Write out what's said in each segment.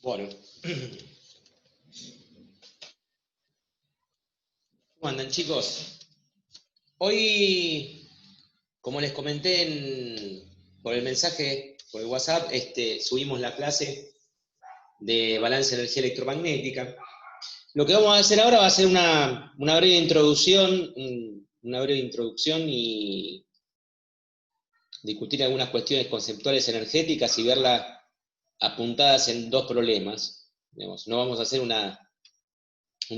Bueno. ¿Cómo andan, chicos? Hoy, como les comenté por el mensaje, por el WhatsApp, subimos la clase de balance de energía electromagnética. Lo que vamos a hacer ahora va a ser una breve introducción, y discutir algunas cuestiones conceptuales energéticas y verlas apuntadas en dos problemas. Digamos, no vamos a hacer un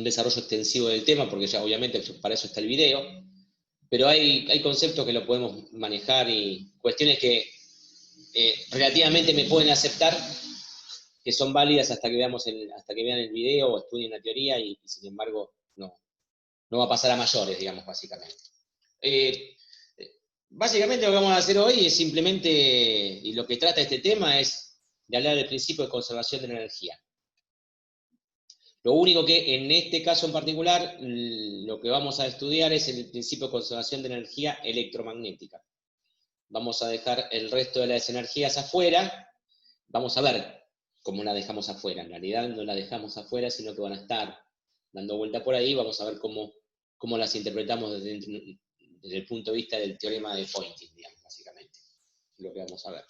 desarrollo extensivo del tema, porque ya obviamente para eso está el video, pero hay conceptos que lo podemos manejar y cuestiones que relativamente me pueden aceptar, que son válidas hasta que vean el video o estudien la teoría y sin embargo no va a pasar a mayores, digamos, básicamente. Básicamente lo que vamos a hacer hoy es simplemente, y lo que trata este tema es de hablar del principio de conservación de la energía. Lo único que en este caso en particular, lo que vamos a estudiar es el principio de conservación de energía electromagnética. Vamos a dejar el resto de las energías afuera. Vamos a ver cómo la dejamos afuera. En realidad no la dejamos afuera, sino que van a estar dando vuelta por ahí. Vamos a ver cómo las interpretamos desde el punto de vista del teorema de Poynting, digamos, básicamente. Lo que vamos a ver.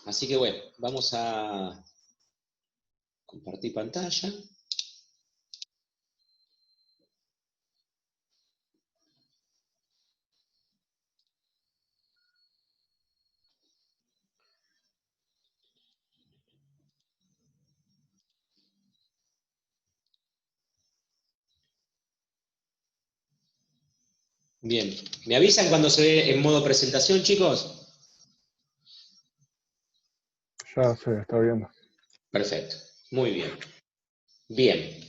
Así que bueno, vamos a compartir pantalla. Bien, ¿me avisan cuando se ve en modo presentación, chicos? Ya se está viendo. Perfecto, muy bien. Bien,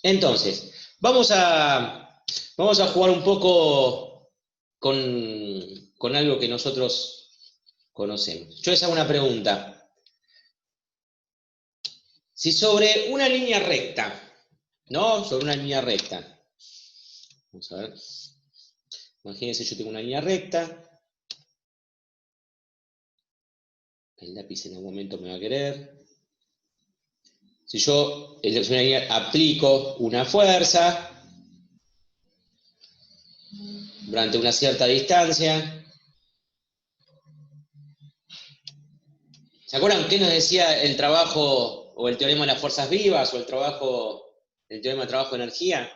entonces, vamos a jugar un poco con algo que nosotros conocemos. Yo les hago una pregunta. Si sobre una línea recta, ¿no? Sobre una línea recta. Vamos a ver. Imagínense, yo tengo una línea recta. El lápiz en algún momento me va a querer. Si yo aplico una fuerza durante una cierta distancia. ¿Se acuerdan qué nos decía el trabajo o el teorema de las fuerzas vivas o el teorema de trabajo de energía?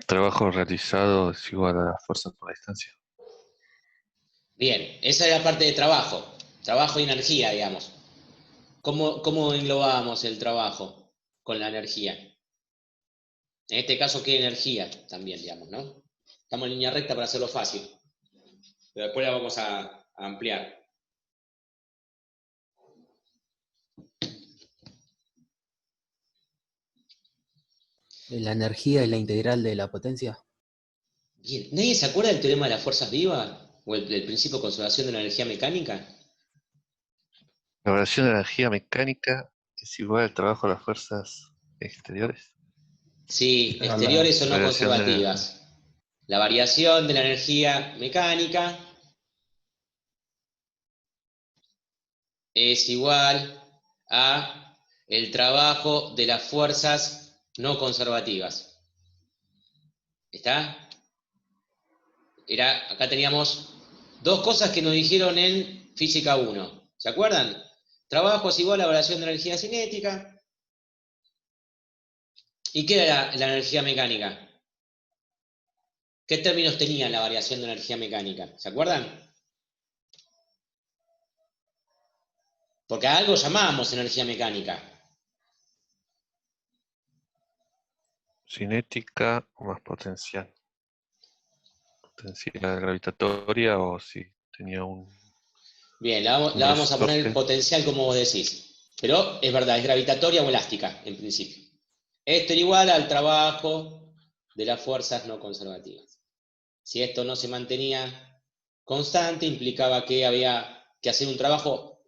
Trabajo realizado es igual a la fuerza por la distancia. Bien, esa es la parte de trabajo y energía, digamos. ¿Cómo englobábamos el trabajo con la energía? En este caso, ¿qué energía también, digamos, no? Estamos en línea recta para hacerlo fácil, pero después la vamos a ampliar. La energía es la integral de la potencia. Bien, ¿nadie se acuerda del teorema de las fuerzas vivas? ¿O el principio de conservación de la energía mecánica? La variación de la energía mecánica es igual al trabajo de las fuerzas exteriores. Sí, A la exteriores o no variación de- conservativas. La variación de la energía mecánica es igual a el trabajo de las fuerzas no conservativas. ¿Está? Acá teníamos dos cosas que nos dijeron en Física 1. ¿Se acuerdan? Trabajo es igual a variación de energía cinética. ¿Y qué era la energía mecánica? ¿Qué términos tenía la variación de energía mecánica? ¿Se acuerdan? Porque a algo llamábamos energía mecánica. Cinética más potencial. Potencial gravitatoria o si tenía un Bien, la vamos a poner resorte. potencial como vos decís. Pero es verdad, es gravitatoria o elástica, en principio. Esto era igual al trabajo de las fuerzas no conservativas. Si esto no se mantenía constante, implicaba que había que hacer un trabajo,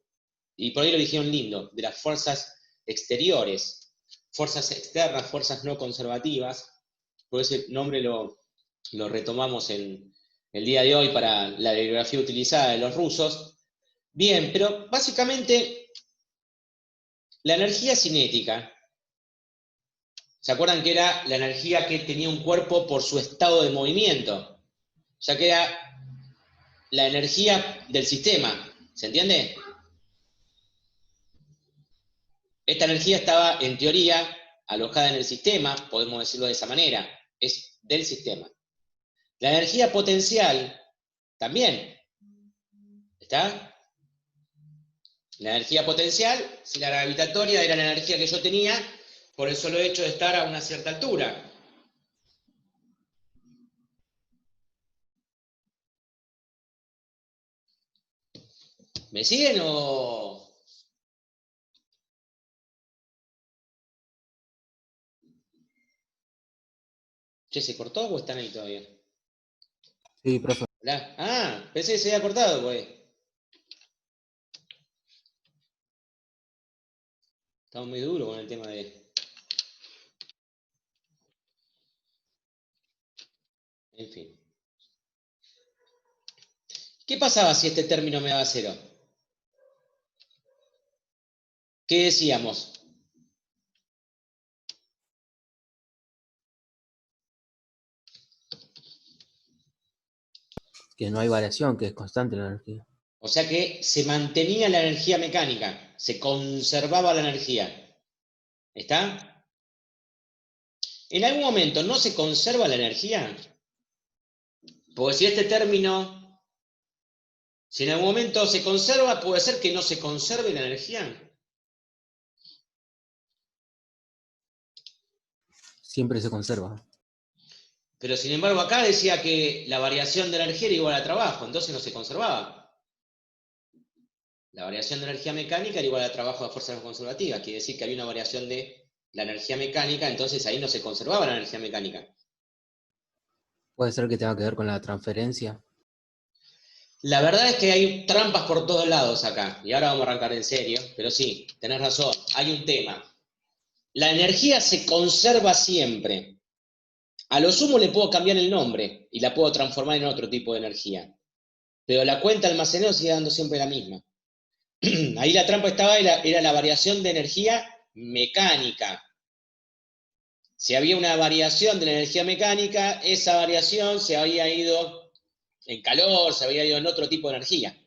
y por ahí lo dijeron lindo, de las fuerzas exteriores, fuerzas externas, fuerzas no conservativas, por ese nombre lo retomamos en el día de hoy para la bibliografía utilizada de los rusos. Bien, pero básicamente la energía cinética, ¿se acuerdan que era la energía que tenía un cuerpo por su estado de movimiento? O sea que era la energía del sistema, ¿se entiende? Esta energía estaba, en teoría, alojada en el sistema, podemos decirlo de esa manera, es del sistema. La energía potencial, también, ¿está? La energía potencial, si la gravitatoria era la energía que yo tenía por el solo hecho de estar a una cierta altura. ¿Me siguen o...? Che, ¿se cortó o están ahí todavía? Sí, profe. ¿Hola? Ah, pensé que se había cortado, pues. Estamos muy duros con el tema de... En fin. ¿Qué pasaba si este término me daba cero? ¿Qué decíamos? Que no hay variación, que es constante la energía. O sea que se mantenía la energía mecánica, se conservaba la energía. ¿Está? ¿En algún momento no se conserva la energía? Porque si este término, si en algún momento se conserva, puede ser que no se conserve la energía. Siempre se conserva. Pero sin embargo acá decía que la variación de energía era igual a trabajo, entonces no se conservaba. La variación de energía mecánica era igual a trabajo de fuerzas no conservativas, quiere decir que había una variación de la energía mecánica, entonces ahí no se conservaba la energía mecánica. Puede ser que tenga que ver con la transferencia. La verdad es que hay trampas por todos lados acá, y ahora vamos a arrancar en serio, pero sí, tenés razón, hay un tema. La energía se conserva siempre. A lo sumo le puedo cambiar el nombre y la puedo transformar en otro tipo de energía. Pero la cuenta de almaceneo sigue dando siempre la misma. Ahí la trampa estaba, era la variación de energía mecánica. Si había una variación de la energía mecánica, esa variación se había ido en calor, se había ido en otro tipo de energía.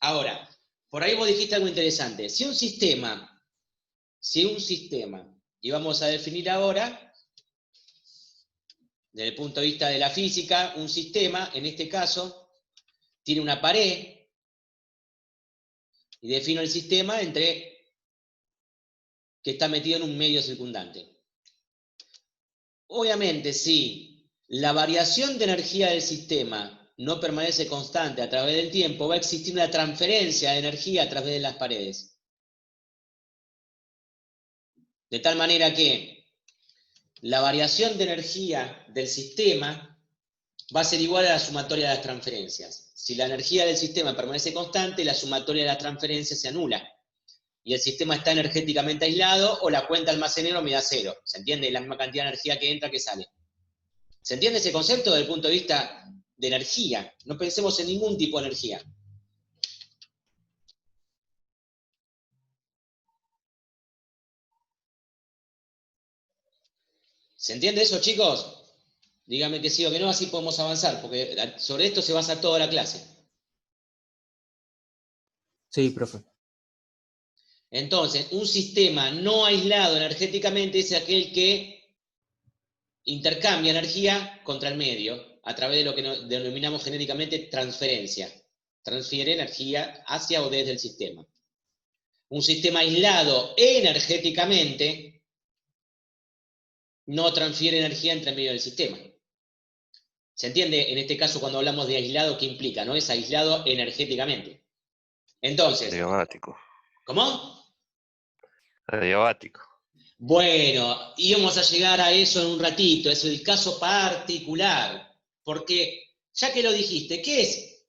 Ahora, por ahí vos dijiste algo interesante. Si un sistema, y vamos a definir ahora, desde el punto de vista de la física, un sistema, en este caso, tiene una pared, y defino el sistema entre que está metido en un medio circundante. Obviamente, si la variación de energía del sistema no permanece constante a través del tiempo, va a existir una transferencia de energía a través de las paredes. De tal manera que la variación de energía del sistema va a ser igual a la sumatoria de las transferencias. Si la energía del sistema permanece constante, la sumatoria de las transferencias se anula. Y el sistema está energéticamente aislado, o la cuenta almacenero me da cero. ¿Se entiende? La misma cantidad de energía que entra que sale. ¿Se entiende ese concepto desde el punto de vista de energía? No pensemos en ningún tipo de energía. ¿Se entiende eso, chicos? Díganme que sí o que no, así podemos avanzar, porque sobre esto se basa toda la clase. Sí, profe. Entonces, un sistema no aislado energéticamente es aquel que intercambia energía contra el medio a través de lo que denominamos genéricamente transferencia. Transfiere energía hacia o desde el sistema. Un sistema aislado energéticamente no transfiere energía entre medio del sistema. ¿Se entiende? En este caso, cuando hablamos de aislado, ¿qué implica? No es aislado energéticamente. Entonces, Adiabático. ¿cómo? Adiabático. Bueno, íbamos a llegar a eso en un ratito, es el caso particular, porque ya que lo dijiste, ¿qué es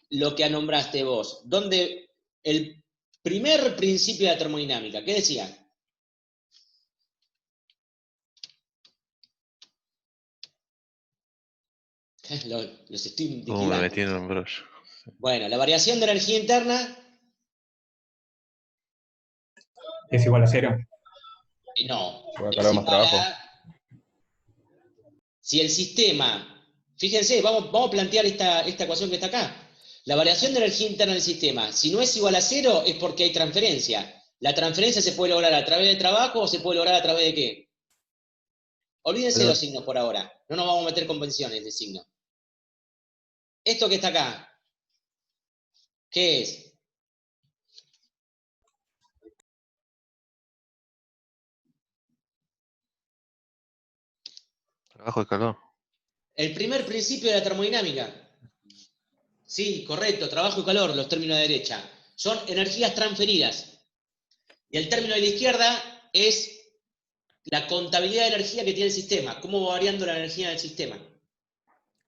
lo que nombraste vos? ¿Dónde el Primer principio de la termodinámica, ¿qué decía? Los estoy Me liquidando. metí en un brollo. Bueno, la variación de energía interna, Es igual a 0. no. Va a Es calor más igual trabajo. a... Si el sistema, fíjense, vamos a plantear esta ecuación que está acá. La variación de energía interna del sistema, si no es igual a 0, es porque hay transferencia. La transferencia se puede lograr a través del trabajo o se puede lograr a través de ¿qué? Olvídense de los signos por ahora. No nos vamos a meter convenciones de signos. Esto que está acá, ¿qué es? Trabajo y calor. El primer principio de la termodinámica. Sí, correcto, trabajo y calor, los términos de derecha. Son energías transferidas. Y el término de la izquierda es la contabilidad de energía que tiene el sistema, cómo va variando la energía del sistema.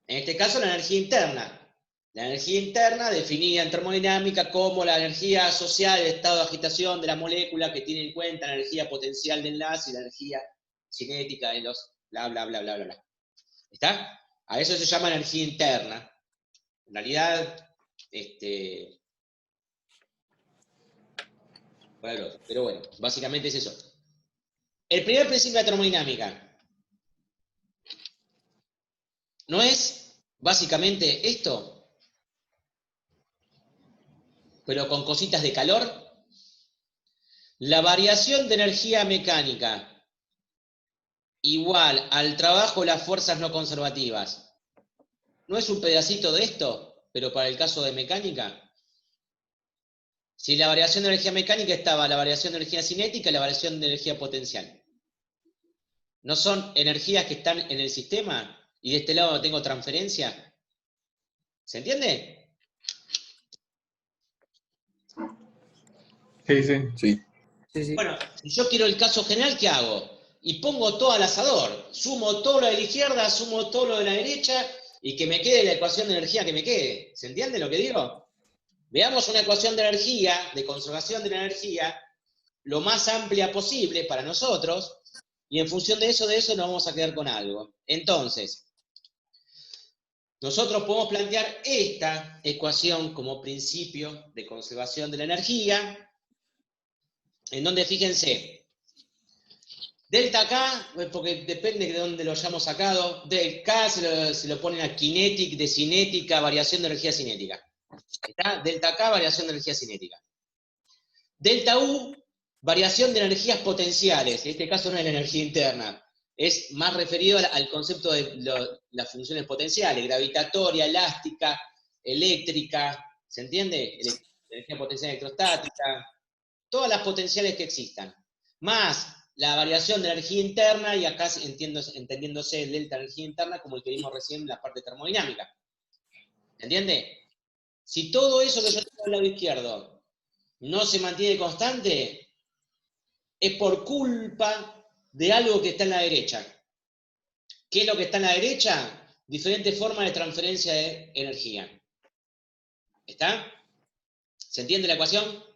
En este caso, la energía interna. La energía interna, definida en termodinámica como la energía asociada al estado de agitación de la molécula que tiene en cuenta la energía potencial de enlace y la energía cinética de los bla, bla, bla, bla, bla, bla. ¿Está? A eso se llama energía interna. En realidad, bueno, pero bueno, básicamente es eso. El primer principio de la termodinámica no es básicamente esto, pero con cositas de calor. La variación de energía mecánica igual al trabajo de las fuerzas no conservativas. ¿No es un pedacito de esto, pero para el caso de mecánica? Si la variación de energía mecánica estaba la variación de energía cinética y la variación de energía potencial. ¿No son energías que están en el sistema? Y de este lado no tengo transferencia. ¿Se entiende? Sí, sí. Sí. Sí, sí. Bueno, si yo quiero el caso general, ¿qué hago? Y pongo todo al asador. Sumo todo lo de la izquierda, sumo todo lo de la derecha, y que me quede la ecuación de energía que me quede. ¿Se entiende lo que digo? Veamos una ecuación de energía, de conservación de la energía, lo más amplia posible para nosotros, y en función de eso nos vamos a quedar con algo. Entonces, nosotros podemos plantear esta ecuación como principio de conservación de la energía, en donde, fíjense, delta K, porque depende de dónde lo hayamos sacado, del K se lo ponen a kinetic, de cinética, variación de energía cinética. ¿Está? Delta K, variación de energía cinética. Delta U, variación de energías potenciales. En este caso no es la energía interna. Es más referido al concepto de las funciones potenciales, gravitatoria, elástica, eléctrica, ¿se entiende? Energía potencial electrostática, todas las potenciales que existan. Más la variación de energía interna, y acá entendiéndose el delta de energía interna como el que vimos recién en la parte termodinámica. ¿Entiende? Si todo eso que yo tengo al lado izquierdo no se mantiene constante, es por culpa de algo que está en la derecha. ¿Qué es lo que está en la derecha? Diferentes formas de transferencia de energía. ¿Está? ¿Se entiende la ecuación?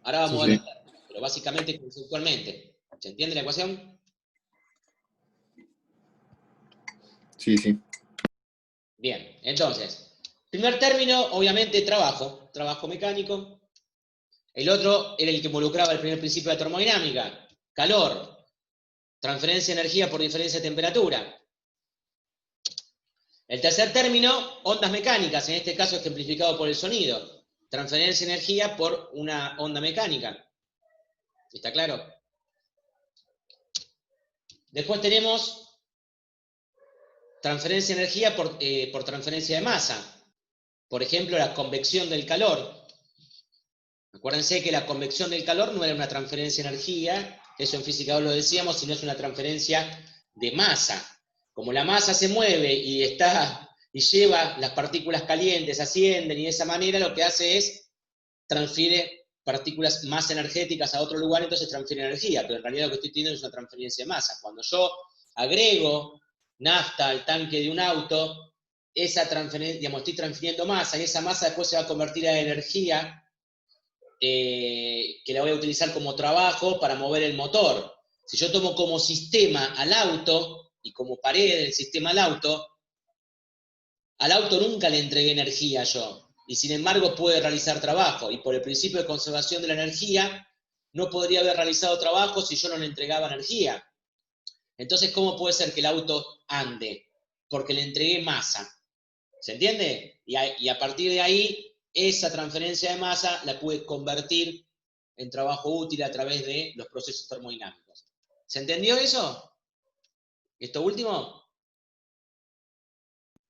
Ahora vamos a ver, pero básicamente conceptualmente. ¿Se entiende la ecuación? Sí, sí. Bien, entonces, primer término, obviamente, trabajo mecánico. El otro era el que involucraba el primer principio de la termodinámica, calor, transferencia de energía por diferencia de temperatura. El tercer término, ondas mecánicas, en este caso ejemplificado por el sonido, transferencia de energía por una onda mecánica. ¿Está claro? Después tenemos transferencia de energía por transferencia de masa. Por ejemplo, la convección del calor. Acuérdense que la convección del calor no era una transferencia de energía, eso en física 2 lo decíamos, sino es una transferencia de masa. Como la masa se mueve y lleva las partículas calientes, ascienden, y de esa manera lo que hace es transfiere partículas más energéticas a otro lugar, entonces transfiere energía, pero en realidad lo que estoy teniendo es una transferencia de masa. Cuando yo agrego nafta al tanque de un auto, esa transferencia, digamos, estoy transfiriendo masa, y esa masa después se va a convertir en energía, que la voy a utilizar como trabajo para mover el motor. Si yo tomo como sistema al auto, y como pared del sistema al auto nunca le entregué energía yo, y sin embargo puede realizar trabajo, y por el principio de conservación de la energía, no podría haber realizado trabajo si yo no le entregaba energía. Entonces, ¿cómo puede ser que el auto ande? Porque le entregué masa. ¿Se entiende? Y a partir de ahí, esa transferencia de masa la pude convertir en trabajo útil a través de los procesos termodinámicos. ¿Se entendió eso? ¿Esto último?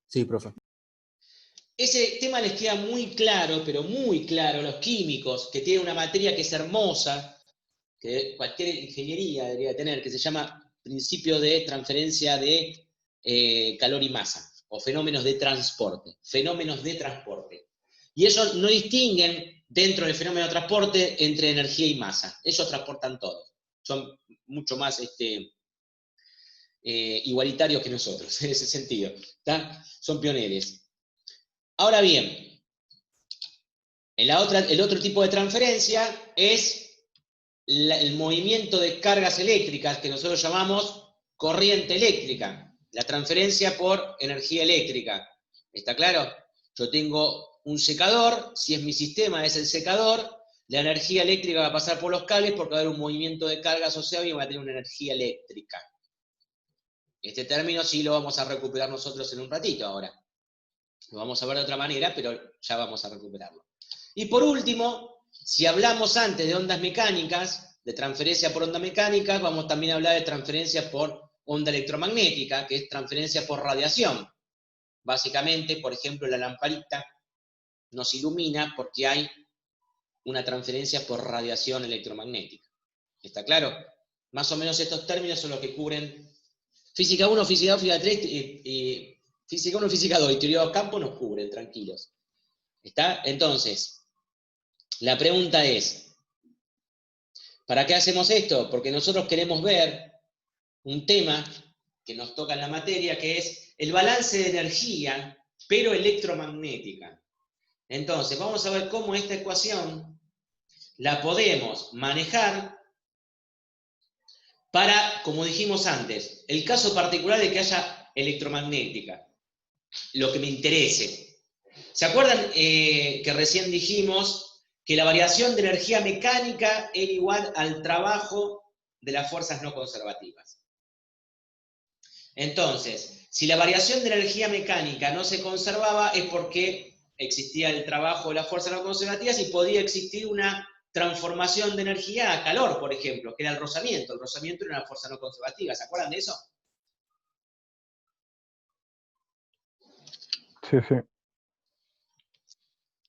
Sí, profe. Ese tema les queda muy claro, pero muy claro, a los químicos, que tienen una materia que es hermosa, que cualquier ingeniería debería tener, que se llama principio de transferencia de calor y masa, o fenómenos de transporte. Fenómenos de transporte. Y ellos no distinguen dentro del fenómeno de transporte entre energía y masa. Ellos transportan todo. Son mucho más igualitarios que nosotros, en ese sentido. ¿Tá? Son pioneros. Ahora bien, el otro tipo de transferencia es el movimiento de cargas eléctricas, que nosotros llamamos corriente eléctrica, la transferencia por energía eléctrica. ¿Está claro? Yo tengo un secador, si es mi sistema, es el secador, la energía eléctrica va a pasar por los cables porque va a haber un movimiento de carga asociado y va a tener una energía eléctrica. Este término sí lo vamos a recuperar nosotros en un ratito ahora. Lo vamos a ver de otra manera, pero ya vamos a recuperarlo. Y por último, si hablamos antes de ondas mecánicas, de transferencia por onda mecánica, vamos también a hablar de transferencia por onda electromagnética, que es transferencia por radiación. Básicamente, por ejemplo, la lamparita nos ilumina porque hay una transferencia por radiación electromagnética. ¿Está claro? Más o menos estos términos son los que cubren física 1, física 2, física 3, física 1, física 2 y teoría de los campos nos cubren, tranquilos. ¿Está? Entonces, la pregunta es, ¿para qué hacemos esto? Porque nosotros queremos ver un tema que nos toca en la materia, que es el balance de energía, pero electromagnética. Entonces, vamos a ver cómo esta ecuación la podemos manejar para, como dijimos antes, el caso particular de que haya electromagnética, lo que me interese. ¿Se acuerdan que recién dijimos que la variación de energía mecánica era igual al trabajo de las fuerzas no conservativas? Entonces, si la variación de energía mecánica no se conservaba es porque existía el trabajo de las fuerzas no conservativas y podía existir una transformación de energía a calor, por ejemplo, que era el rozamiento. El rozamiento era una fuerza no conservativa. ¿Se acuerdan de eso? Sí, sí.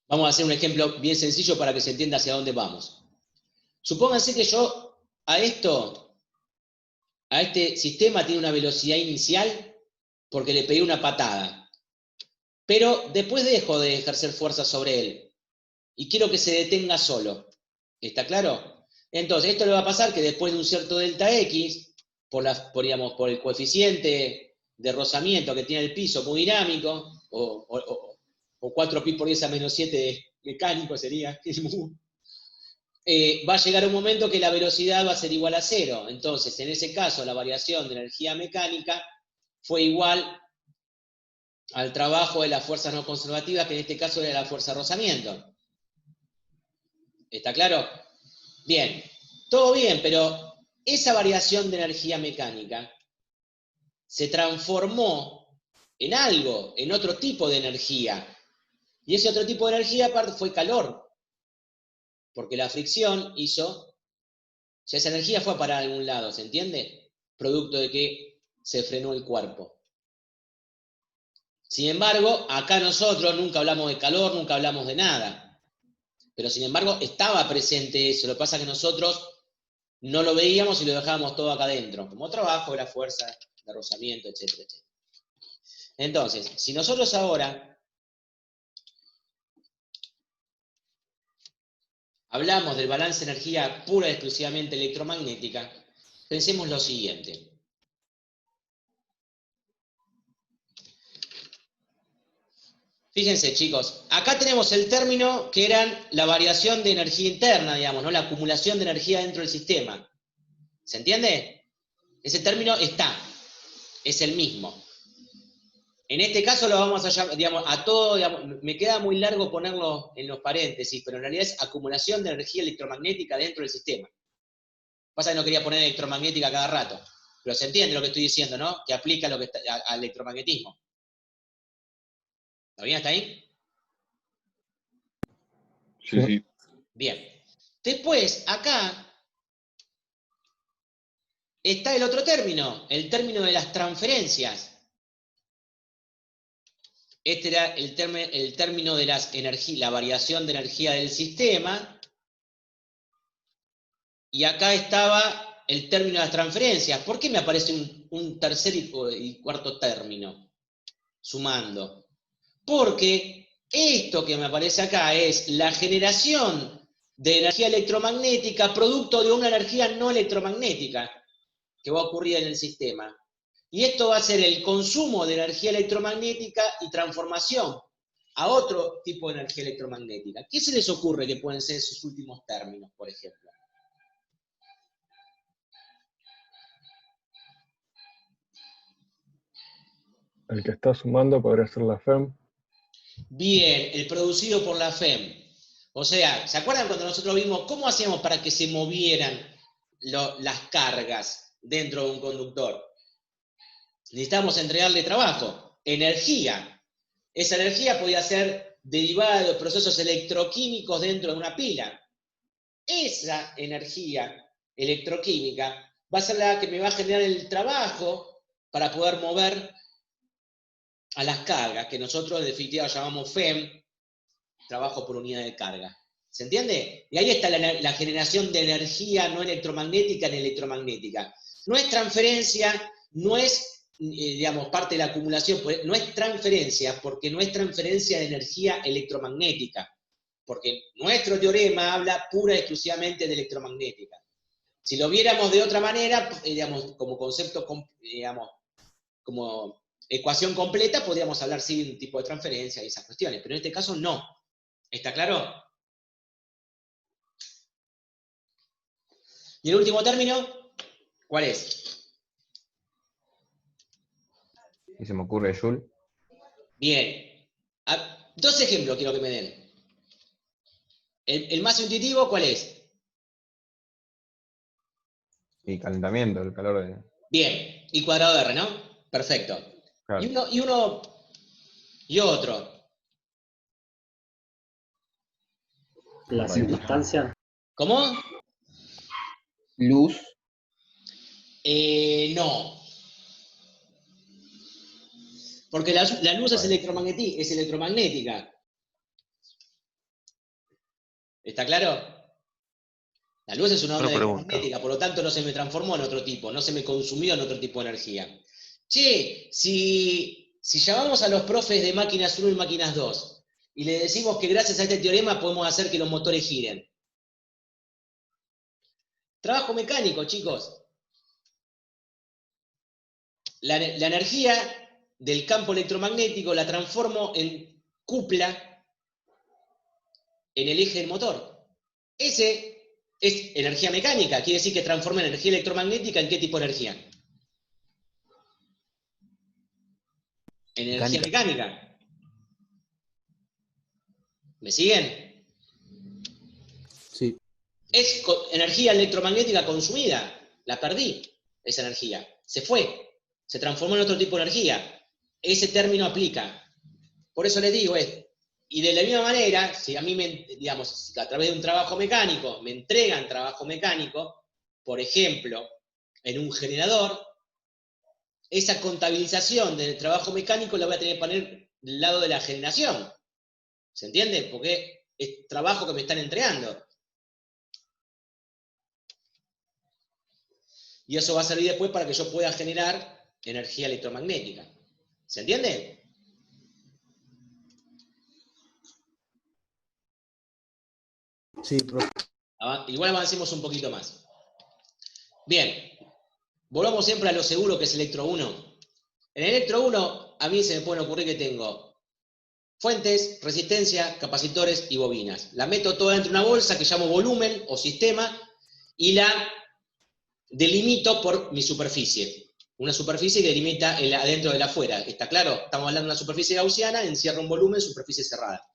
Vamos a hacer un ejemplo bien sencillo para que se entienda hacia dónde vamos. Supónganse que yo a este sistema tiene una velocidad inicial porque le pegué una patada. Pero después dejo de ejercer fuerza sobre él y quiero que se detenga solo. ¿Está claro? Entonces, esto le va a pasar que después de un cierto delta X, por el coeficiente de rozamiento que tiene el piso muy dinámico, o 4pi por 10 a menos 7 mecánico sería, va a llegar un momento que la velocidad va a ser igual a 0. Entonces, en ese caso, la variación de energía mecánica fue igual al trabajo de las fuerzas no conservativas, que en este caso era la fuerza de rozamiento. ¿Está claro? Bien, todo bien, pero esa variación de energía mecánica se transformó en algo, en otro tipo de energía. Y ese otro tipo de energía aparte fue calor, porque la fricción hizo, o sea, esa energía fue a parar a algún lado, ¿se entiende? Producto de que se frenó el cuerpo. Sin embargo, acá nosotros nunca hablamos de calor, nunca hablamos de nada. Pero sin embargo, estaba presente eso. Lo que pasa es que nosotros no lo veíamos y lo dejábamos todo acá adentro, como trabajo de la fuerza de rozamiento, etcétera, etcétera. Entonces, si nosotros ahora hablamos del balance de energía pura y exclusivamente electromagnética, pensemos lo siguiente. Fíjense, chicos, acá tenemos el término que eran la variación de energía interna, digamos, ¿no? La acumulación de energía dentro del sistema. ¿Se entiende? Ese término está, es el mismo. En este caso lo vamos a llamar, digamos, a todo, digamos, me queda muy largo ponerlo en los paréntesis, pero en realidad es acumulación de energía electromagnética dentro del sistema. Pasa que no quería poner electromagnética cada rato, pero se entiende lo que estoy diciendo, ¿no? Que aplica lo que está, al electromagnetismo. ¿Está bien hasta ahí? Sí, sí. Bien. Después, acá está el otro término, el término de las transferencias. Este era el término de las la variación de energía del sistema. Y acá estaba el término de las transferencias. ¿Por qué me aparece un tercer y cuarto término? Sumando. Porque esto que me aparece acá es la generación de energía electromagnética producto de una energía no electromagnética que va a ocurrir en el sistema. Y esto va a ser el consumo de energía electromagnética y transformación a otro tipo de energía electromagnética. ¿Qué se les ocurre que pueden ser esos últimos términos, por ejemplo? El que está sumando podría ser la FEM. Bien, el producido por la FEM. O sea, ¿se acuerdan cuando nosotros vimos cómo hacíamos para que se movieran las cargas dentro de un conductor? Necesitamos entregarle trabajo, energía. Esa energía podía ser derivada de procesos electroquímicos dentro de una pila. Esa energía electroquímica va a ser la que me va a generar el trabajo para poder mover a las cargas, que nosotros en definitiva llamamos FEM, trabajo por unidad de carga. ¿Se entiende? Y ahí está la generación de energía no electromagnética ni electromagnética. No es transferencia, no es, digamos, parte de la acumulación, no es transferencia, porque no es transferencia de energía electromagnética, porque nuestro teorema habla pura y exclusivamente de electromagnética. Si lo viéramos de otra manera, digamos, como concepto, digamos, como ecuación completa, podríamos hablar sí de un tipo de transferencia y esas cuestiones, pero en este caso no. ¿Está claro? ¿Y el último término? ¿Cuál es? Y se me ocurre Joule. Bien. Dos ejemplos quiero que me den. El más intuitivo, ¿cuál es? Y calentamiento, el calor de... Bien. I cuadrado de R, ¿no? Perfecto. Claro. Y otro. La circunstancia. ¿Cómo? Luz. No. Porque la luz es electromagnética. ¿Está claro? La luz es una onda electromagnética, por lo tanto no se me transformó en otro tipo, no se me consumió en otro tipo de energía. Che, si llamamos a los profes de máquinas 1 y máquinas 2 y le decimos que gracias a este teorema podemos hacer que los motores giren. Trabajo mecánico, chicos. La energía del campo electromagnético la transformo en cupla en el eje del motor. Ese es energía mecánica, quiere decir que transforma energía electromagnética en ¿qué tipo de energía? En energía mecánica. ¿Me siguen? Sí. Es energía electromagnética consumida. La perdí, esa energía. Se fue. Se transformó en otro tipo de energía. Ese término aplica. Por eso les digo esto. Y de la misma manera, si a mí, digamos, a través de un trabajo mecánico, me entregan trabajo mecánico, por ejemplo, en un generador, esa contabilización del trabajo mecánico la voy a tener que poner del lado de la generación. ¿Se entiende? Porque es trabajo que me están entregando. Y eso va a servir después para que yo pueda generar energía electromagnética. ¿Se entiende? Sí, profe. Igual avancemos un poquito más. Bien. Volvamos siempre a lo seguro que es electro 1. En electro 1, a mí se me puede ocurrir que tengo Fuentes, resistencia, capacitores y bobinas. La meto toda dentro de una bolsa que llamo volumen o sistema y la delimito por mi superficie. Una superficie que delimita el adentro del afuera. ¿Está claro? Estamos hablando de una superficie gaussiana, encierra un volumen, superficie cerrada.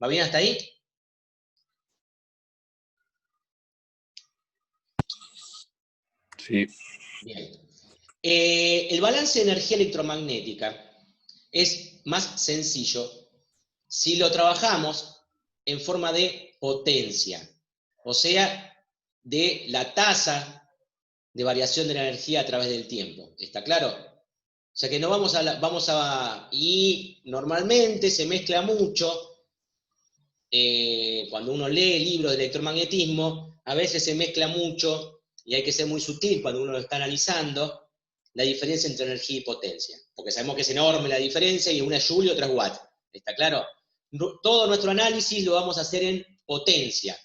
¿Va bien hasta ahí? Sí. Bien. El balance de energía electromagnética es más sencillo si lo trabajamos en forma de potencia, o sea, de la tasa de variación de la energía a través del tiempo. ¿Está claro? O sea que no y normalmente se mezcla mucho, cuando uno lee libros de electromagnetismo, a veces se mezcla mucho, y hay que ser muy sutil cuando uno lo está analizando, la diferencia entre energía y potencia. Porque sabemos que es enorme la diferencia, y una es joule y otra es watt. ¿Está claro? Todo nuestro análisis lo vamos a hacer en potencia.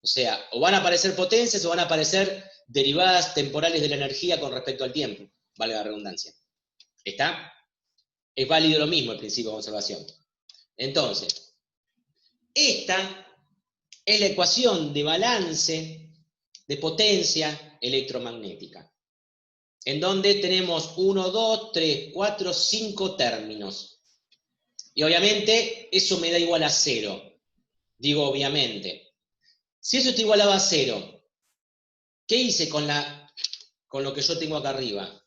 O sea, o van a aparecer potencias o van a aparecer derivadas temporales de la energía con respecto al tiempo, valga la redundancia. ¿Está? Es válido lo mismo el principio de conservación. Entonces, esta es la ecuación de balance de potencia electromagnética, en donde tenemos 1, 2, 3, 4, 5 términos. Y obviamente eso me da igual a 0. Digo obviamente. Si eso está igualado a 0, ¿qué hice con lo que yo tengo acá arriba?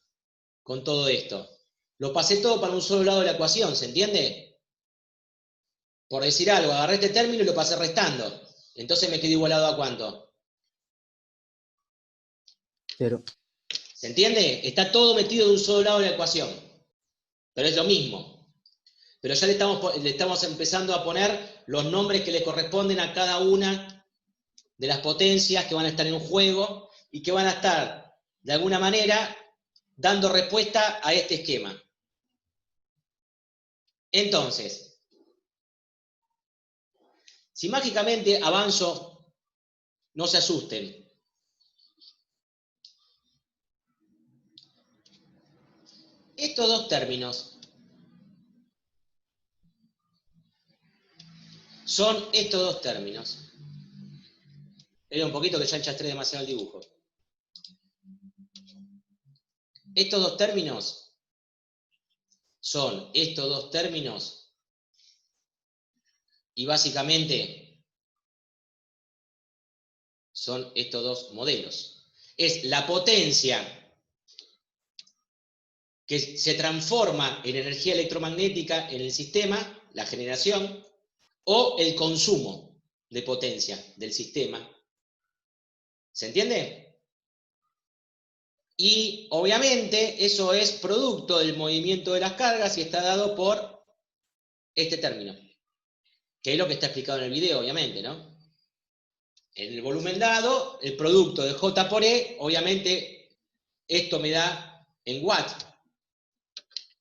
Con todo esto. Lo pasé todo para un solo lado de la ecuación, ¿se entiende? Por decir algo, agarré este término y lo pasé restando. Entonces me quedó igualado ¿a cuánto? 0. ¿Se entiende? Está todo metido de un solo lado de la ecuación. Pero es lo mismo. Pero ya le estamos empezando a poner los nombres que le corresponden a cada una de las potencias que van a estar en juego y que van a estar, de alguna manera, dando respuesta a este esquema. Entonces, si mágicamente avanzo, no se asusten. Estos dos términos son estos dos términos. Espera un poquito que ya enchastré demasiado el dibujo. Estos dos términos son estos dos términos y básicamente son estos dos modelos. Es la potencia que se transforma en energía electromagnética en el sistema, la generación, o el consumo de potencia del sistema. ¿Se entiende? Y obviamente eso es producto del movimiento de las cargas y está dado por este término, que es lo que está explicado en el video, obviamente, ¿no? En el volumen dado, el producto de J por E, obviamente esto me da en watt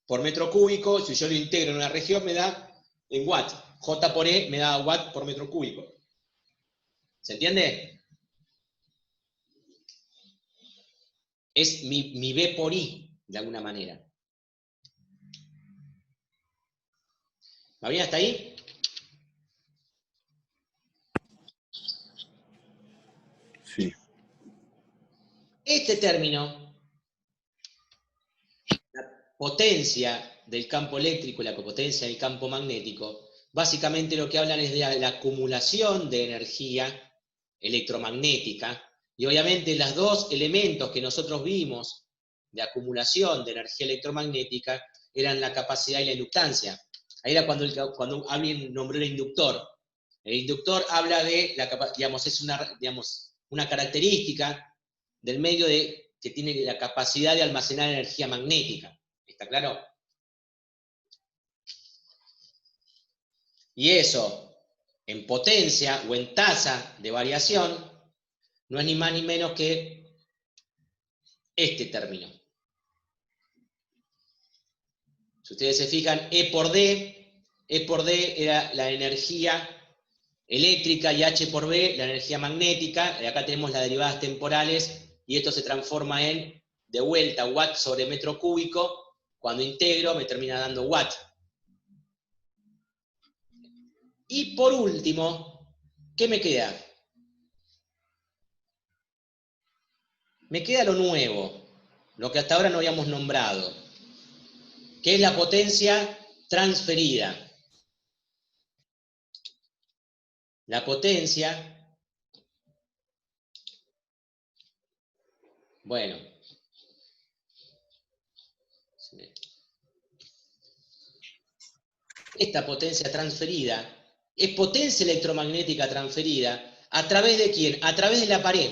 por metro cúbico. Si yo lo integro en una región me da en watt. J por E me da watt por metro cúbico. ¿Se entiende? Es mi B por I, de alguna manera. ¿Va bien hasta ahí? Sí. Este término, la potencia del campo eléctrico y la potencia del campo magnético, básicamente lo que hablan es de la acumulación de energía electromagnética, y obviamente los dos elementos que nosotros vimos de acumulación de energía electromagnética eran la capacidad y la inductancia. Ahí era cuando alguien nombró el inductor. El inductor habla de, es una característica del medio que tiene la capacidad de almacenar energía magnética. ¿Está claro? Y eso, en potencia o en tasa de variación, no es ni más ni menos que este término. Si ustedes se fijan, E por D era la energía eléctrica y H por B, la energía magnética. Y acá tenemos las derivadas temporales y esto se transforma en, de vuelta, watt sobre metro cúbico. Cuando integro me termina dando watt. Y por último, ¿qué me queda? Me queda lo nuevo, lo que hasta ahora no habíamos nombrado, que es la potencia transferida. La potencia, bueno, esta potencia transferida es potencia electromagnética transferida ¿a través de quién? A través de la pared.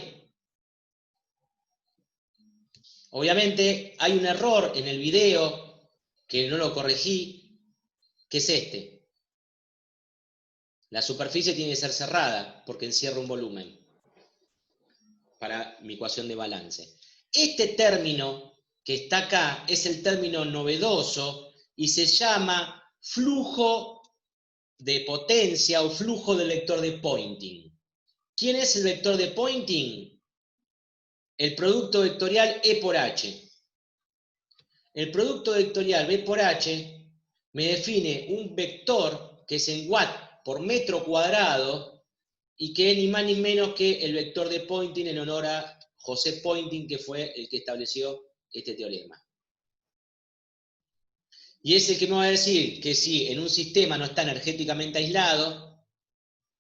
Obviamente hay un error en el video que no lo corregí, que es este. La superficie tiene que ser cerrada porque encierra un volumen para mi ecuación de balance. Este término que está acá es el término novedoso y se llama flujo de potencia o flujo del vector de Poynting. ¿Quién es el vector de Poynting? El producto vectorial E por H. El producto vectorial B por H me define un vector que es en watt por metro cuadrado y que es ni más ni menos que el vector de Poynting en honor a José Poynting, que fue el que estableció este teorema. Y es el que me va a decir que si en un sistema no está energéticamente aislado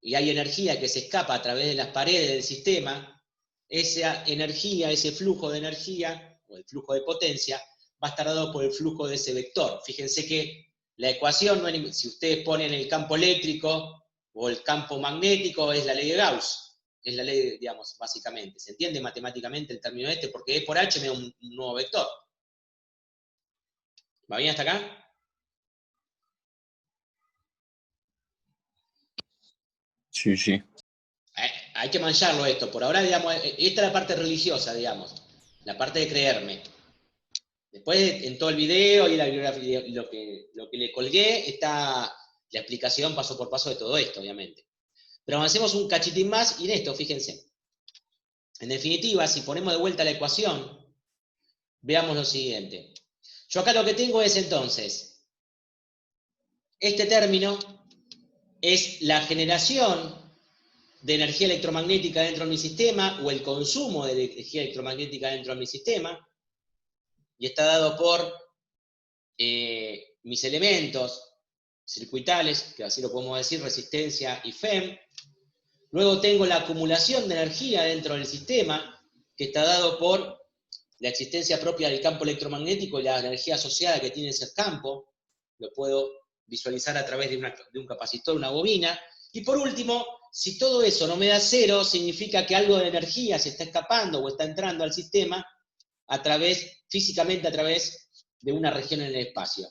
y hay energía que se escapa a través de las paredes del sistema, esa energía, ese flujo de energía, o el flujo de potencia, va a estar dado por el flujo de ese vector. Fíjense que la ecuación, no es, si ustedes ponen el campo eléctrico o el campo magnético, es la ley de Gauss. Es la ley, digamos, básicamente. ¿Se entiende matemáticamente el término este? Porque E por H me da un nuevo vector. ¿Va bien hasta acá? Sí, sí. Hay que mancharlo esto. Por ahora, digamos, esta es la parte religiosa, digamos. La parte de creerme. Después, en todo el video y la bibliografía, lo que le colgué, está la explicación paso por paso de todo esto, obviamente. Pero avancemos un cachitín más y en esto, fíjense. En definitiva, si ponemos de vuelta la ecuación, veamos lo siguiente. Yo acá lo que tengo es entonces, este término es la generación de energía electromagnética dentro de mi sistema o el consumo de energía electromagnética dentro de mi sistema, y está dado por mis elementos circuitales, que así lo podemos decir, resistencia y FEM. Luego tengo la acumulación de energía dentro del sistema, que está dado por la existencia propia del campo electromagnético y la energía asociada que tiene ese campo. Lo puedo visualizar a través de un capacitor, una bobina. Y por último, si todo eso no me da cero, significa que algo de energía se está escapando o está entrando al sistema físicamente a través de una región en el espacio.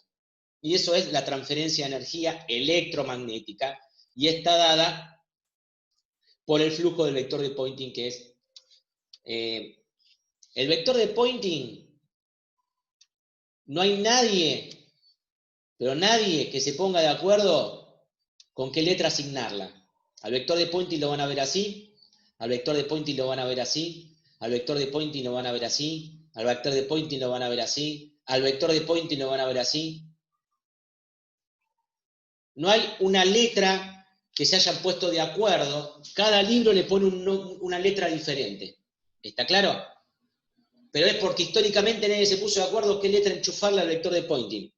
Y eso es la transferencia de energía electromagnética, y está dada por el flujo del vector de Poynting, que es... el vector de Poynting, no hay nadie, pero nadie que se ponga de acuerdo con qué letra asignarla. Al vector de Poynting lo van a ver así, al vector de Poynting lo van a ver así, al vector de Poynting lo van a ver así, al vector de Poynting lo van a ver así, al vector de Poynting lo van a ver así. No hay una letra que se hayan puesto de acuerdo, cada libro le pone una letra diferente. ¿Está claro? Pero es porque históricamente nadie se puso de acuerdo qué letra enchufarle al vector de Poynting.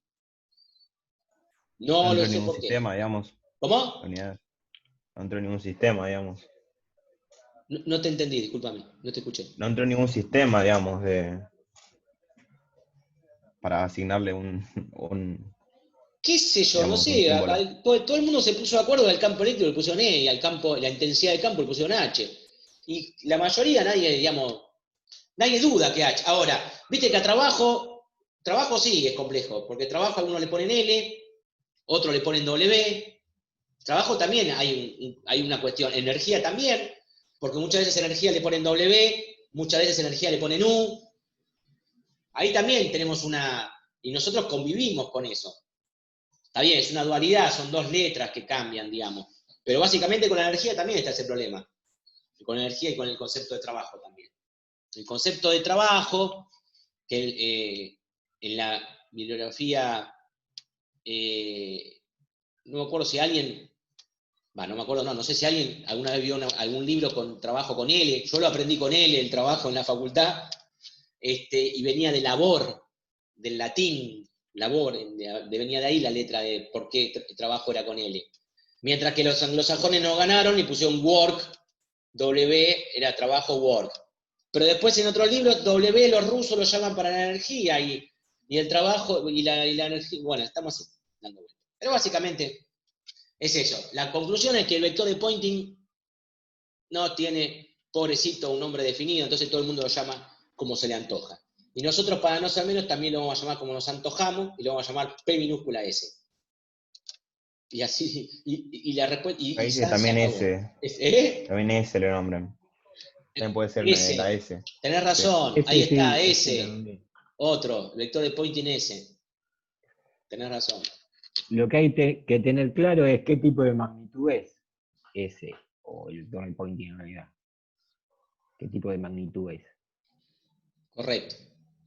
No No lo entró en sé ningún por qué. sistema, digamos. ¿Cómo? Unidad. No entró en ningún sistema, digamos. No te entendí, discúlpame, no te escuché. No entró en ningún sistema, digamos, para asignarle ¿Qué sé yo? No digamos, un sé. símbolo. Todo el mundo se puso de acuerdo al campo eléctrico, le pusieron E, y al campo, la intensidad del campo le pusieron H. Y la mayoría, nadie duda que H. Ahora, viste que a trabajo sí es complejo, porque trabajo a algunos le ponen L, otros le ponen W. Trabajo también hay una cuestión. Energía también, porque muchas veces energía le ponen W, muchas veces energía le ponen U. Ahí también tenemos y nosotros convivimos con eso. Está bien, es una dualidad, son dos letras que cambian, digamos. Pero básicamente con la energía también está ese problema. Con la energía y con el concepto de trabajo también. El concepto de trabajo, que en la bibliografía, no me acuerdo si alguien no me acuerdo, no sé si alguien alguna vez vio algún libro con trabajo con L, yo lo aprendí con L, el trabajo en la facultad, y venía de labor, del latín, labor, venía de ahí la letra de por qué trabajo era con L. Mientras que los anglosajones no ganaron y pusieron work, W era trabajo, work. Pero después en otros libros, W los rusos lo llaman para la energía, y el trabajo y la energía, bueno, estamos así, dando vueltas. Pero básicamente es eso. La conclusión es que el vector de Poynting no tiene, pobrecito, un nombre definido, entonces todo el mundo lo llama como se le antoja. Y nosotros, para no ser menos, también lo vamos a llamar como nos antojamos, y lo vamos a llamar P minúscula S. Y así, y la respuesta... Ahí dice también S. También S le nombran. También puede ser S. la S. Tenés razón, Ese ahí sí, está, ese S. también. Otro, vector de Poynting S. Tenés razón. Lo que hay que tener claro es qué tipo de magnitud es ese, o el vector de Poynting en realidad. ¿Qué tipo de magnitud es? Correcto.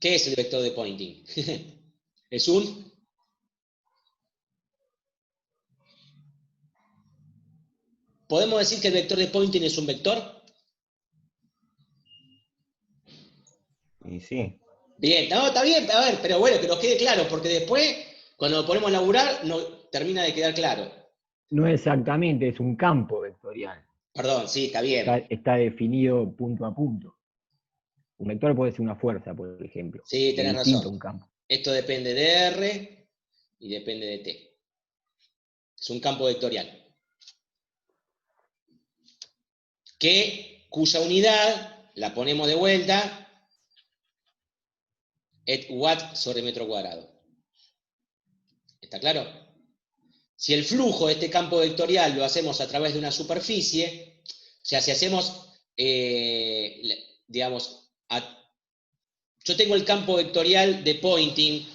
¿Qué es el vector de Poynting? ¿Es un? ¿Podemos decir que el vector de Poynting es un vector? Y sí. Bien, no, está bien, a ver, pero bueno, que nos quede claro, porque después, cuando nos ponemos a laburar, no termina de quedar claro. No exactamente, es un campo vectorial. Perdón, sí, está bien. Está definido punto a punto. Un vector puede ser una fuerza, por ejemplo. Sí, tenés Es distinto a razón. un campo. Esto depende de R y depende de T. Es un campo vectorial. Cuya unidad, la ponemos de vuelta, es watt sobre metro cuadrado. ¿Está claro? Si el flujo de este campo vectorial lo hacemos a través de una superficie, o sea, si hacemos, digamos, yo tengo el campo vectorial de Poynting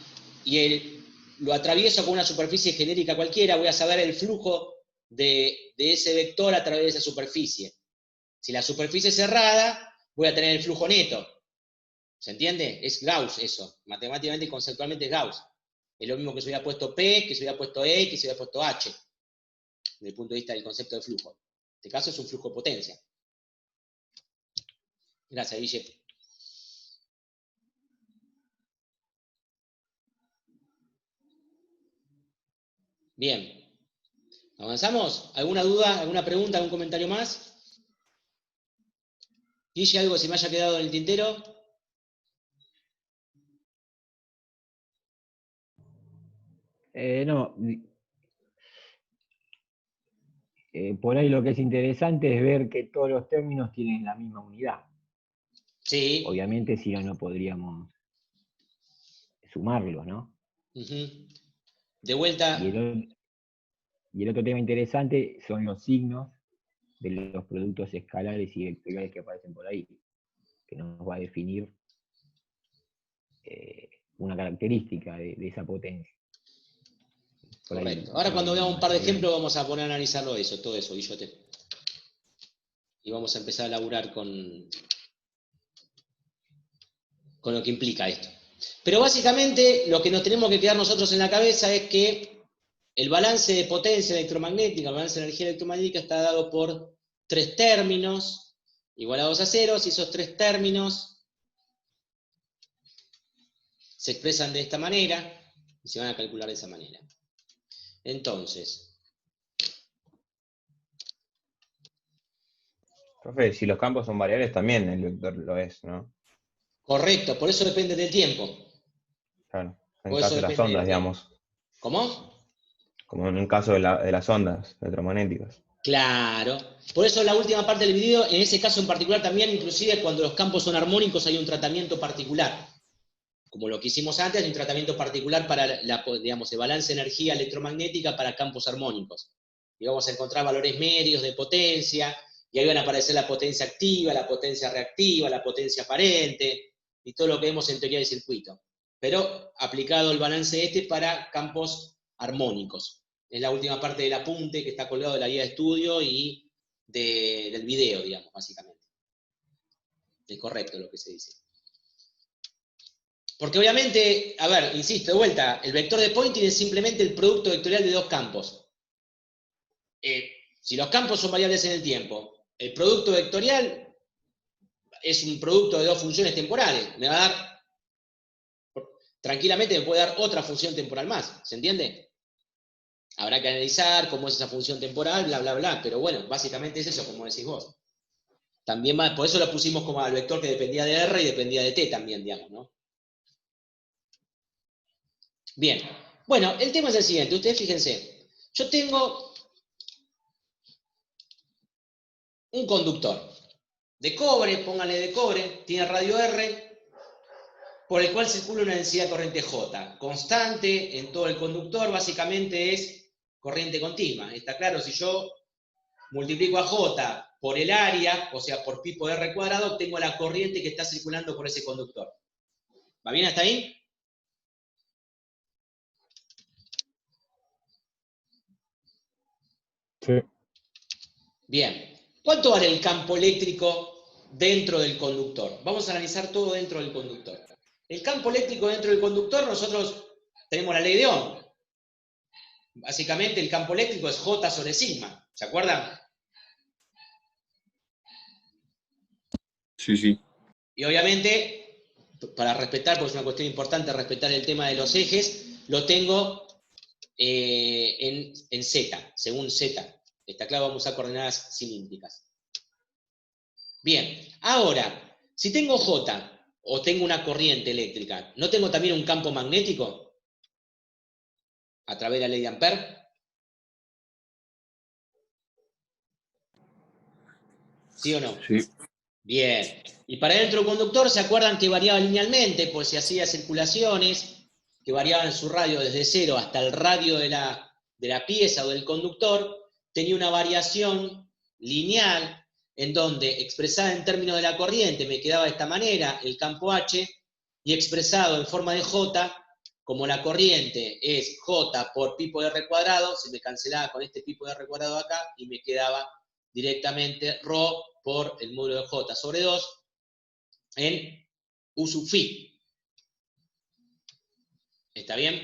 y lo atravieso con una superficie genérica cualquiera, voy a saber el flujo de ese vector a través de esa superficie. Si la superficie es cerrada, voy a tener el flujo neto. ¿Se entiende? Es Gauss eso. Matemáticamente y conceptualmente es Gauss. Es lo mismo que se hubiera puesto P, que se hubiera puesto E, que se hubiera puesto H. Desde el punto de vista del concepto de flujo. En este caso es un flujo de potencia. Gracias, Guille. Bien. ¿Avanzamos? ¿Alguna duda, alguna pregunta, algún comentario más? Guille, algo se me haya quedado en el tintero. No. Por ahí lo que es interesante es ver que todos los términos tienen la misma unidad. Sí. Obviamente, si no podríamos sumarlos, ¿no? De vuelta. Y el otro tema interesante son los signos de los productos escalares y vectoriales que aparecen por ahí, que nos va a definir una característica de esa potencia. Correcto. Ahora cuando veamos un par de ejemplos vamos a poner a analizarlo eso, todo eso, Guillote. Y vamos a empezar a laburar con lo que implica esto. Pero básicamente lo que nos tenemos que quedar nosotros en la cabeza es que el balance de potencia electromagnética, el balance de energía electromagnética está dado por 3 términos igualados a ceros, y esos 3 términos se expresan de esta manera y se van a calcular de esa manera. Entonces, Profe, si los campos son variables también el vector lo es, ¿no? correcto, por eso depende del tiempo. Claro, en Por el eso caso de las depende ondas, del digamos. ¿Cómo? Como en un caso de las ondas electromagnéticas. Claro. Por eso en la última parte del video, en ese caso en particular también, inclusive cuando los campos son armónicos hay un tratamiento particular. Como lo que hicimos antes, hay un tratamiento particular para digamos, el balance de energía electromagnética para campos armónicos. Y vamos a encontrar valores medios de potencia, y ahí van a aparecer la potencia activa, la potencia reactiva, la potencia aparente, y todo lo que vemos en teoría de circuito. Pero aplicado el balance para campos armónicos. Es la última parte del apunte que está colgado de la guía de estudio y del video, digamos, básicamente. Es correcto lo que se dice. Porque obviamente, a ver, insisto, de vuelta, el vector de Poynting es simplemente el producto vectorial de 2 campos. Si los campos son variables en el tiempo, el producto vectorial es un producto de dos funciones temporales. Me va a dar, tranquilamente me puede dar otra función temporal más. ¿Se entiende? Habrá que analizar cómo es esa función temporal, bla, bla, bla. Pero bueno, básicamente es eso, como decís vos. También por eso lo pusimos como al vector que dependía de R y dependía de T también, digamos, ¿no? Bien. Bueno, el tema es el siguiente. Ustedes fíjense. Yo tengo un conductor de cobre, pónganle de cobre, tiene radio R, por el cual circula una densidad de corriente J. Constante en todo el conductor, básicamente es corriente continua. ¿Está claro? Si yo multiplico a J por el área, o sea, por pi por R cuadrado, obtengo la corriente que está circulando por ese conductor. ¿Va bien hasta ahí? Sí. Bien. ¿Cuánto vale el campo eléctrico dentro del conductor? Vamos a analizar todo dentro del conductor. El campo eléctrico dentro del conductor, nosotros tenemos la ley de Ohm. Básicamente el campo eléctrico es J sobre sigma. ¿Se acuerdan? Sí, sí. Y obviamente, para respetar, porque es una cuestión importante respetar el tema de los ejes, lo tengo en Z, según Z. Está claro, vamos a usar coordenadas cilíndricas. Bien, ahora, si tengo J o tengo una corriente eléctrica, ¿no tengo también un campo magnético? A través de la ley de Ampère. ¿Sí o no? Sí. Bien. Y para dentro del conductor, ¿se acuerdan que variaba linealmente? Por si hacía circulaciones, que variaban su radio desde 0 hasta el radio de la pieza o del conductor, tenía una variación lineal en donde, expresada en términos de la corriente, me quedaba de esta manera el campo H, y expresado en forma de J, como la corriente es J por pi por R cuadrado, se me cancelaba con este pi por R cuadrado acá, y me quedaba directamente ρ por el módulo de J sobre 2 en U sub phi. ¿Está bien?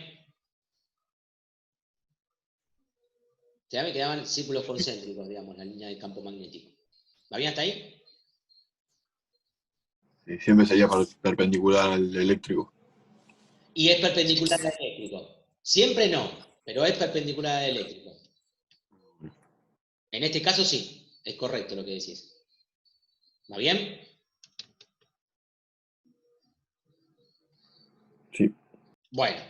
Ya me quedaban círculos concéntricos, digamos, la línea del campo magnético. ¿Va bien hasta ahí? Sí, siempre sería perpendicular al eléctrico. Y es perpendicular al eléctrico. Siempre no, pero es perpendicular al eléctrico. En este caso sí, es correcto lo que decís. ¿Va bien? Sí. Bueno,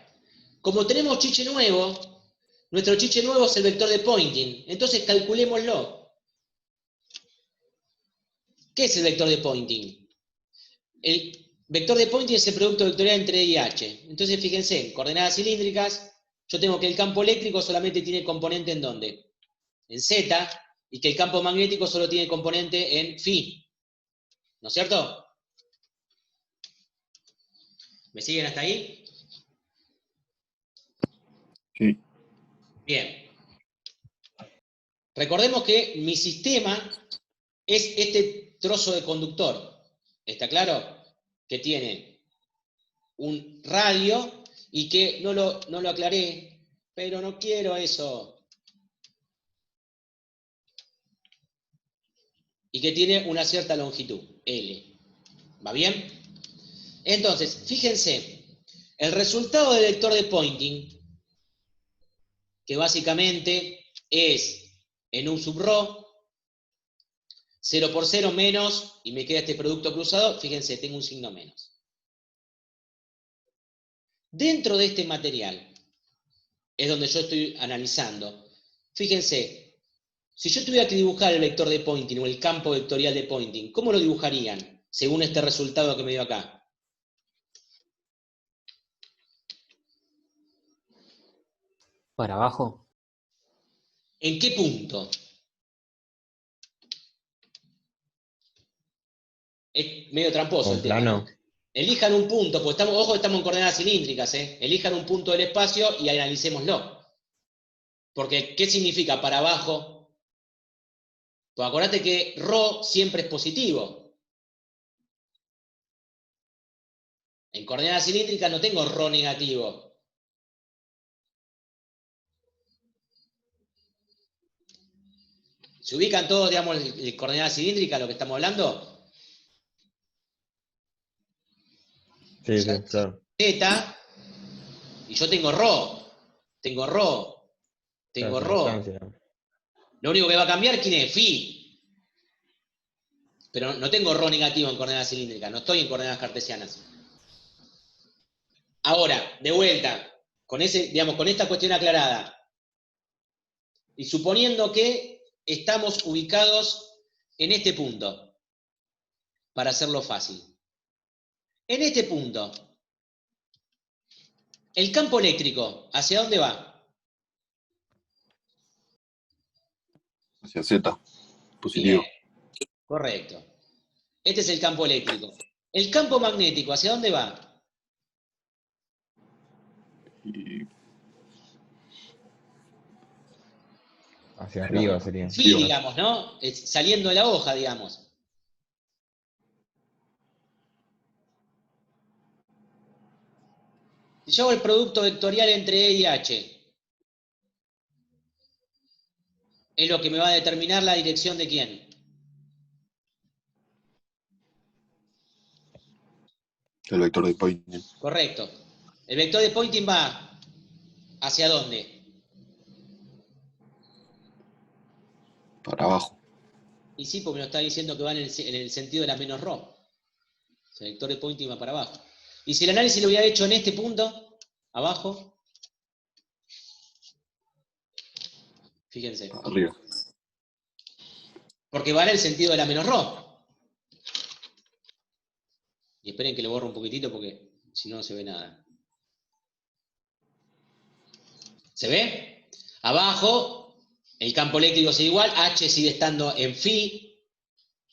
como tenemos chiche nuevo, nuestro chiche nuevo es el vector de Poynting. Entonces calculémoslo. ¿Qué es el vector de Poynting? El vector de Poynting es el producto vectorial entre I y H. Entonces fíjense, en coordenadas cilíndricas, yo tengo que el campo eléctrico solamente tiene componente ¿en dónde? En Z, y que el campo magnético solo tiene componente en phi. ¿No es cierto? ¿Me siguen hasta ahí? Sí. Bien. Recordemos que mi sistema es este trozo de conductor. ¿Está claro? Que tiene un radio y que no lo aclaré, pero no quiero eso. Y que tiene una cierta longitud, L. ¿Va bien? Entonces, fíjense, el resultado del vector de Poynting, que básicamente es en U sub ρ, 0 por 0 menos, y me queda este producto cruzado, fíjense, tengo un signo menos. Dentro de este material, es donde yo estoy analizando, fíjense, si yo tuviera que dibujar el vector de Poynting o el campo vectorial de Poynting, ¿cómo lo dibujarían según este resultado que me dio acá? ¿Para abajo? ¿En qué punto? Es medio tramposo el tema, ¿no? Elijan un punto, porque ojo, estamos en coordenadas cilíndricas, ¿eh? Elijan un punto del espacio y analicémoslo. Porque, ¿qué significa para abajo? Pues acordate que ρ siempre es positivo. En coordenadas cilíndricas no tengo ρ negativo. ¿Se ubican todos, digamos, en coordenada cilíndrica, lo que estamos hablando? Sí, sí, claro. Z, y yo tengo ρ. Tengo ρ. Tengo Claro, ρ. distancia. Lo único que va a cambiar, ¿quién es? Phi. Pero no tengo ρ negativo en coordenadas cilíndricas, no estoy en coordenadas cartesianas. Ahora, de vuelta, con esta cuestión aclarada, y suponiendo que estamos ubicados en este punto, para hacerlo fácil. En este punto, el campo eléctrico, ¿hacia dónde va? Hacia Z. Positivo. Bien, correcto. Este es el campo eléctrico. El campo magnético, ¿hacia dónde va? Y Hacia arriba sería. Phi, digamos, ¿no? Saliendo de la hoja, digamos. Si yo hago el producto vectorial entre E y H, es lo que me va a determinar la dirección de quién. el vector de Poynting. Correcto. El vector de Poynting va ¿hacia dónde? Para abajo. Y sí, porque me lo está diciendo que va en el sentido de la menos ρ. El vector de Poynting va para abajo. Y si el análisis lo hubiera hecho en este punto, abajo, fíjense. Arriba. Porque va en el sentido de la menos ρ. Y esperen que lo borro un poquitito porque si no, no se ve nada. ¿Se ve? Abajo, el campo eléctrico sigue igual, H sigue estando en phi,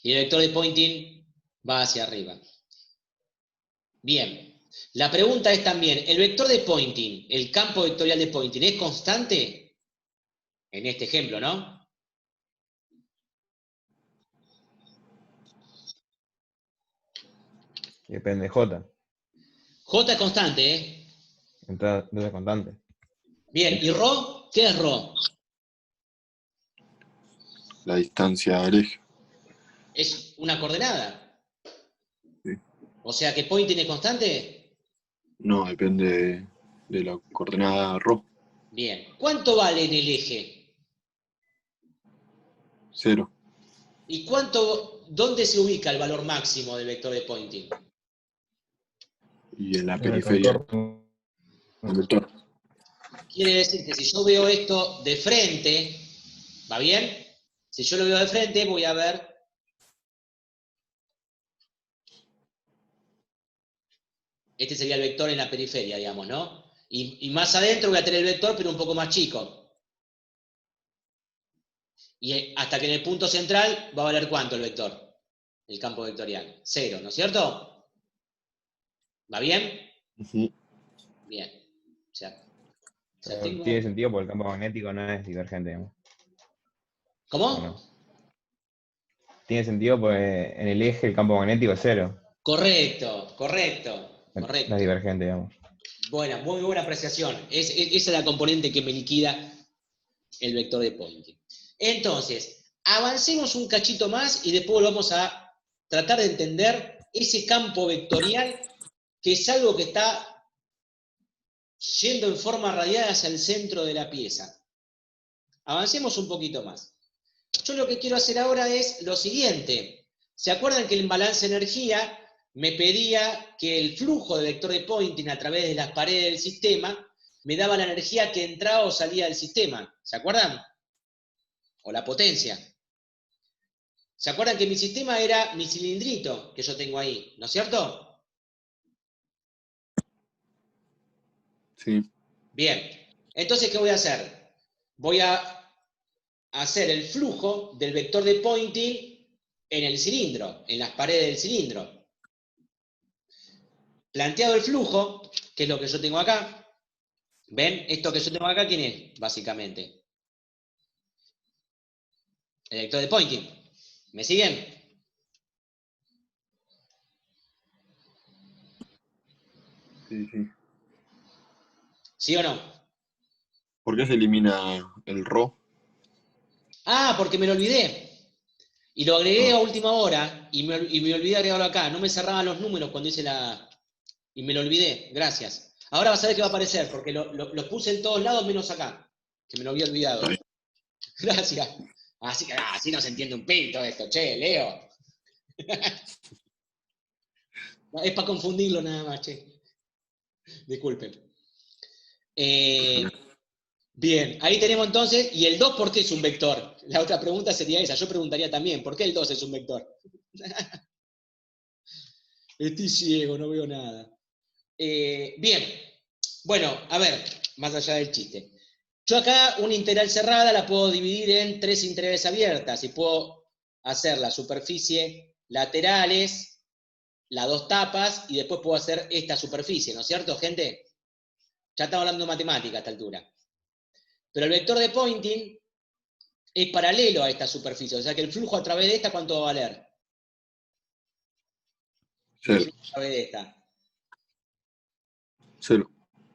y el vector de Poynting va hacia arriba. Bien. La pregunta es también, ¿el vector de Poynting, el campo vectorial de Poynting, es constante? En este ejemplo, ¿no? Depende de J. J es constante, ¿eh? Entonces constante. Bien, ¿y ρ? ¿Qué es ρ? La distancia del eje. Es una coordenada. Sí. O sea que Poynting es constante. No, depende de la coordenada ρ. Bien. ¿Cuánto vale en el eje? 0. ¿Y dónde se ubica el valor máximo del vector de Poynting? Y en la En el periferia contorno. del vector. Quiere decir que si yo veo esto de frente, ¿va bien? Si yo lo veo de frente, voy a ver este sería el vector en la periferia, digamos, ¿no? Y más adentro voy a tener el vector, pero un poco más chico. Y hasta que en el punto central va a valer ¿cuánto el vector? El campo vectorial. 0, ¿no es cierto? ¿Va bien? Ujú. Bien. O sea Pero tengo... tiene sentido porque el campo magnético no es divergente, digamos. ¿Cómo? Bueno. Tiene sentido porque en el eje el campo magnético es 0. Correcto, correcto, No correcto. es divergente, digamos. Buena, muy buena apreciación. Esa es la componente que me liquida el vector de Poynting. Entonces, avancemos un cachito más y después vamos a tratar de entender ese campo vectorial, que es algo que está yendo en forma radial hacia el centro de la pieza. Avancemos un poquito más. Yo lo que quiero hacer ahora es lo siguiente. ¿Se acuerdan que el balance de energía me pedía que el flujo del vector de Poynting a través de las paredes del sistema me daba la energía que entraba o salía del sistema? ¿Se acuerdan? O la potencia. ¿Se acuerdan que mi sistema era mi cilindrito que yo tengo ahí? ¿No es cierto? Sí. Bien. Entonces, ¿qué voy a hacer? Voy a hacer el flujo del vector de Poynting en el cilindro, en las paredes del cilindro. Planteado el flujo, que es lo que yo tengo acá, ¿ven? Esto que yo tengo acá, ¿quién es? Básicamente. El vector de Poynting. ¿Me siguen? Sí, sí. ¿Sí o no? ¿Por qué se elimina el ρ? Ah, porque me lo olvidé. Y lo agregué a última hora y me olvidé agregarlo acá. No me cerraban los números cuando hice la... Y me lo olvidé, gracias. Ahora vas a ver qué va a aparecer, porque lo puse en todos lados menos acá, que me lo había olvidado. Gracias. Así que así no se entiende un pito esto, che, Leo. Es para confundirlo nada más, che. Disculpen. Bien, ahí tenemos entonces, ¿y el 2 por qué es un vector? La otra pregunta sería esa, yo preguntaría también, ¿por qué el 2 es un vector? Estoy ciego, no veo nada. Bien, bueno, a ver, más allá del chiste. Yo acá una integral cerrada la puedo dividir en 3 integrales abiertas y puedo hacer la superficie laterales, las 2 tapas, y después puedo hacer esta superficie, ¿no es cierto, gente? Ya estamos hablando de matemática a esta altura. Pero el vector de Poynting es paralelo a esta superficie, o sea que el flujo a través de esta, ¿cuánto va a valer? El flujo a través de esta. 0.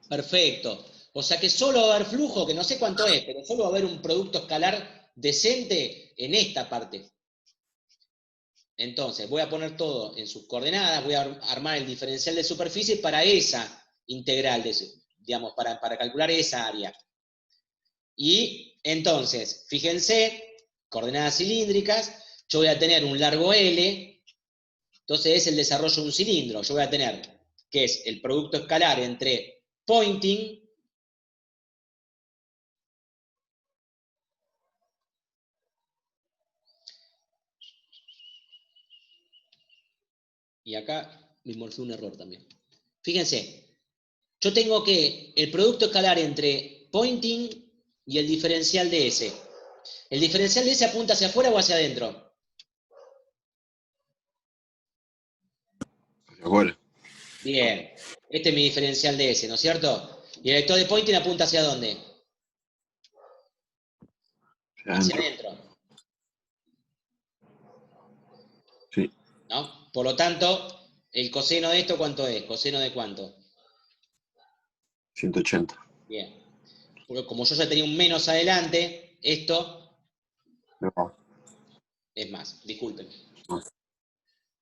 Perfecto. O sea que solo va a haber flujo, que no sé cuánto es, pero solo va a haber un producto escalar decente en esta parte. Entonces, voy a poner todo en sus coordenadas, voy a armar el diferencial de superficie para esa integral, digamos, para calcular esa área. Y entonces, fíjense, coordenadas cilíndricas, yo voy a tener un largo L, entonces es el desarrollo de un cilindro. Yo voy a tener, que es el producto escalar entre Poynting y acá me morfé un error también. Fíjense, yo tengo que el producto escalar entre Poynting y el diferencial de S. ¿El diferencial de S apunta hacia afuera o hacia adentro? Hacia afuera. Bien, este es mi diferencial de S, ¿no es cierto? ¿Y el vector de Poynting apunta hacia dónde? Hacia adentro. Sí. ¿No? Por lo tanto, el coseno de esto, ¿cuánto es? ¿Coseno de cuánto? 180. Bien. Porque como yo ya tenía un menos adelante, esto No. es más, disculpen. No.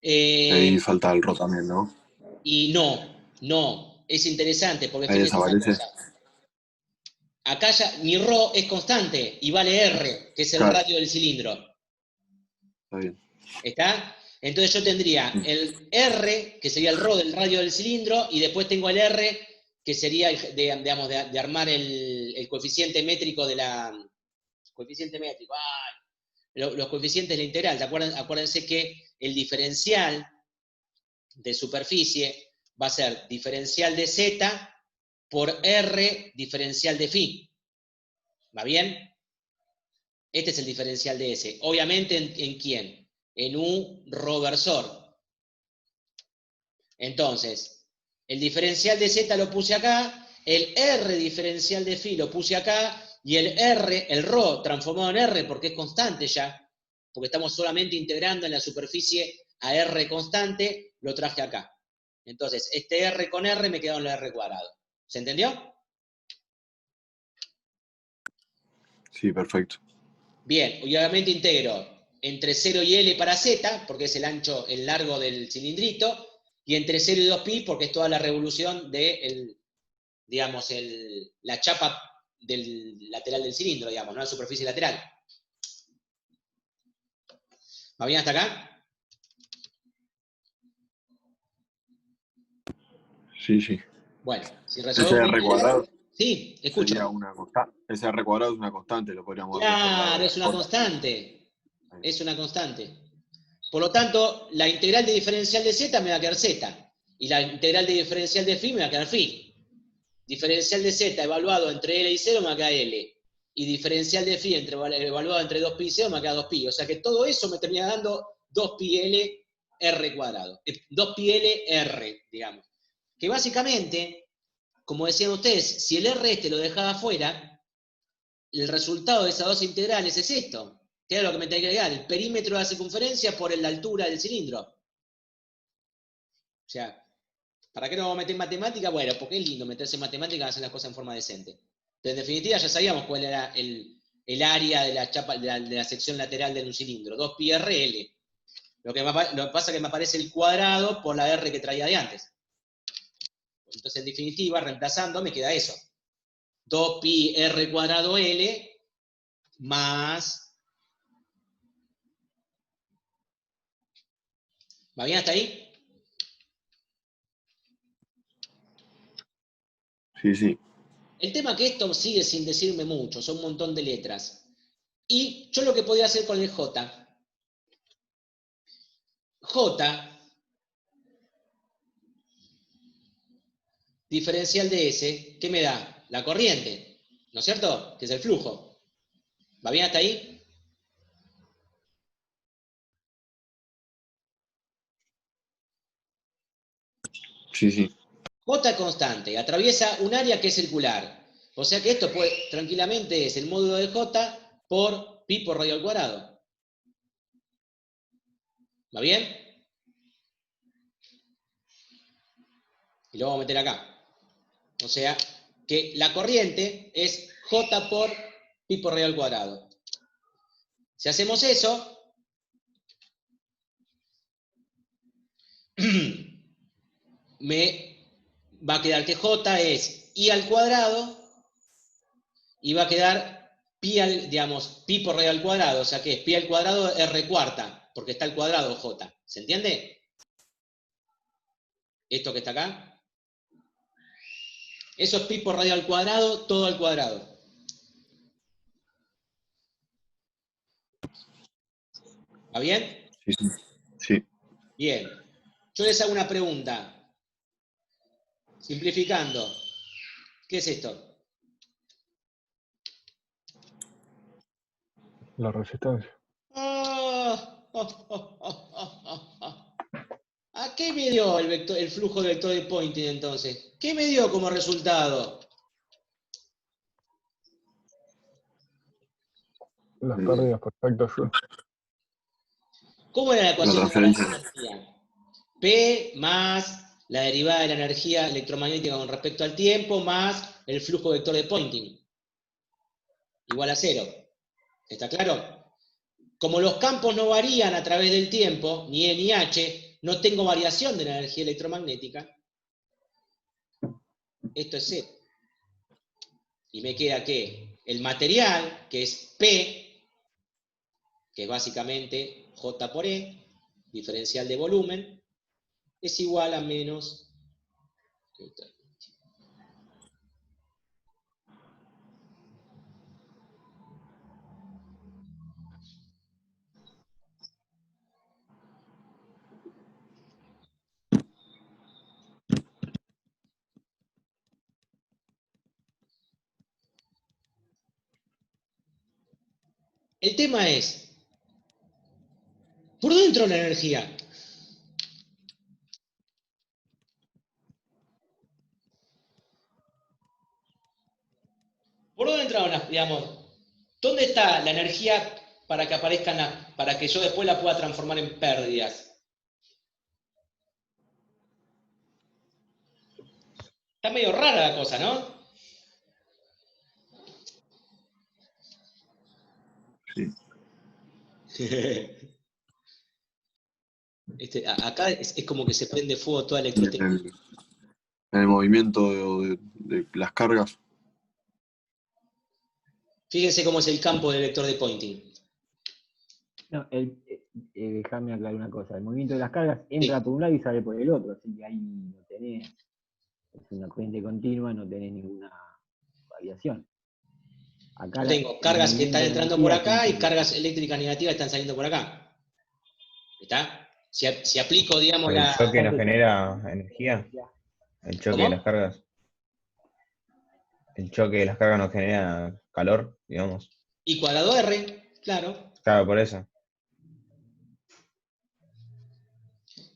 Ahí falta el RO también, ¿no? Y no, es interesante porque Ahí fíjense una desaparece. cosa. Acá ya mi ρ es constante y vale R, que es el Claro. radio del cilindro. Está bien. ¿Está? Entonces yo tendría el R, que sería el ρ del radio del cilindro, y después tengo el R, que sería, digamos, de armar el coeficiente métrico de la... Coeficiente métrico, los coeficientes de la integral. Acuérdense que el diferencial de superficie va a ser diferencial de Z por R diferencial de phi. ¿Va bien? Este es el diferencial de S. Obviamente, ¿en quién? En un roversor. Entonces, el diferencial de Z lo puse acá, el R diferencial de phi lo puse acá, y el R, el ρ transformado en R, porque es constante ya, porque estamos solamente integrando en la superficie a R constante, lo traje acá. Entonces, este R con R me quedó en el R cuadrado. ¿Se entendió? Sí, perfecto. Bien, y obviamente integro entre 0 y L para Z, porque es el ancho, el largo del cilindrito, y entre 0 y 2pi, porque es toda la revolución de digamos, la chapa del lateral del cilindro, digamos, ¿no? La superficie lateral. ¿Va bien hasta acá? Sí, sí. Bueno, si Ese resolvemos una R integral... cuadrado Sí, escucho. sería una constante. Ese R cuadrado es una constante, lo podríamos hacer por el lado Claro, de es una J. constante. Es una constante. Por lo tanto, la integral de diferencial de Z me va a quedar Z. Y la integral de diferencial de phi me va a quedar phi. Diferencial de Z evaluado entre L y 0 me va a quedar L. Y diferencial de phi evaluado entre 2pi y 0 me va a quedar 2pi. O sea que todo eso me termina dando 2pi L R cuadrado. 2pi L R, digamos. Que básicamente, como decían ustedes, si el R este lo dejaba afuera, el resultado de esas dos integrales es esto. ¿Qué es lo que me tenía que agregar? El perímetro de la circunferencia por la altura del cilindro. O sea, ¿para qué nos vamos a meter en matemática? Bueno, porque es lindo meterse en matemática y hacer las cosas en forma decente. Pero en definitiva ya sabíamos cuál era el el área de la chapa, de la sección lateral de un cilindro, 2πrl. Lo que pasa es que me aparece el cuadrado por la R que traía de antes. Entonces, en definitiva, reemplazando, me queda eso. 2πr cuadrado L más... ¿Va bien hasta ahí? Sí, sí. El tema que esto sigue sin decirme mucho, son un montón de letras. Y yo lo que podía hacer con el J, diferencial de S, ¿qué me da? La corriente, ¿no es cierto? Que es el flujo. ¿Va bien hasta ahí? Sí, sí. J constante, atraviesa un área que es circular. O sea que esto puede, tranquilamente es el módulo de J por pi por radio al cuadrado. ¿Va bien? Y lo vamos a meter acá. O sea que la corriente es J por pi por radio al cuadrado. Si hacemos eso, me va a quedar que J es I al cuadrado y va a quedar pi, pi por radio al cuadrado, o sea que es pi al cuadrado R cuarta, porque está al cuadrado J. ¿Se entiende? Esto que está acá. Eso es pi por radio al cuadrado, todo al cuadrado. ¿Va bien? Sí, sí. Sí. Bien. Yo les hago una pregunta. Simplificando. ¿Qué es esto? La resistencia. ¿A qué me dio el flujo de vector de Poynting entonces? ¿Qué me dio como resultado? Las pérdidas por efecto Joule. ¿Cómo era la La ecuación de transferencia. la energía? P más la derivada de la energía electromagnética con respecto al tiempo más el flujo vector de Poynting. Igual a 0. ¿Está claro? Como los campos no varían a través del tiempo, ni E ni H, no tengo variación de la energía electromagnética. Esto es 0. Y me queda que el material, que es P, que es básicamente J por E, diferencial de volumen, es igual a menos... El tema es, ¿por dónde entró la energía? ¿Por dónde entraron las, digamos, dónde está la energía para que aparezcan para que yo después la pueda transformar en pérdidas? Está medio rara la cosa, ¿no? Sí. Acá es como que se prende fuego toda electrotécnica. En el movimiento de las cargas. Fíjense cómo es el campo del vector de Poynting. No, déjame aclarar una cosa. El movimiento de las cargas entra por un lado y sale por el otro, así que ahí no tenés, es una corriente continua, no tenés ninguna variación. Acá Tengo cargas que están entrando por acá y continua. cargas eléctricas negativas que están saliendo por acá. ¿Está? Si aplico, digamos, ¿El choque no genera energía? ¿El choque ¿Cómo? de las cargas? ¿El choque de las cargas no genera calor, digamos? Y cuadrado R, claro. Claro, por eso.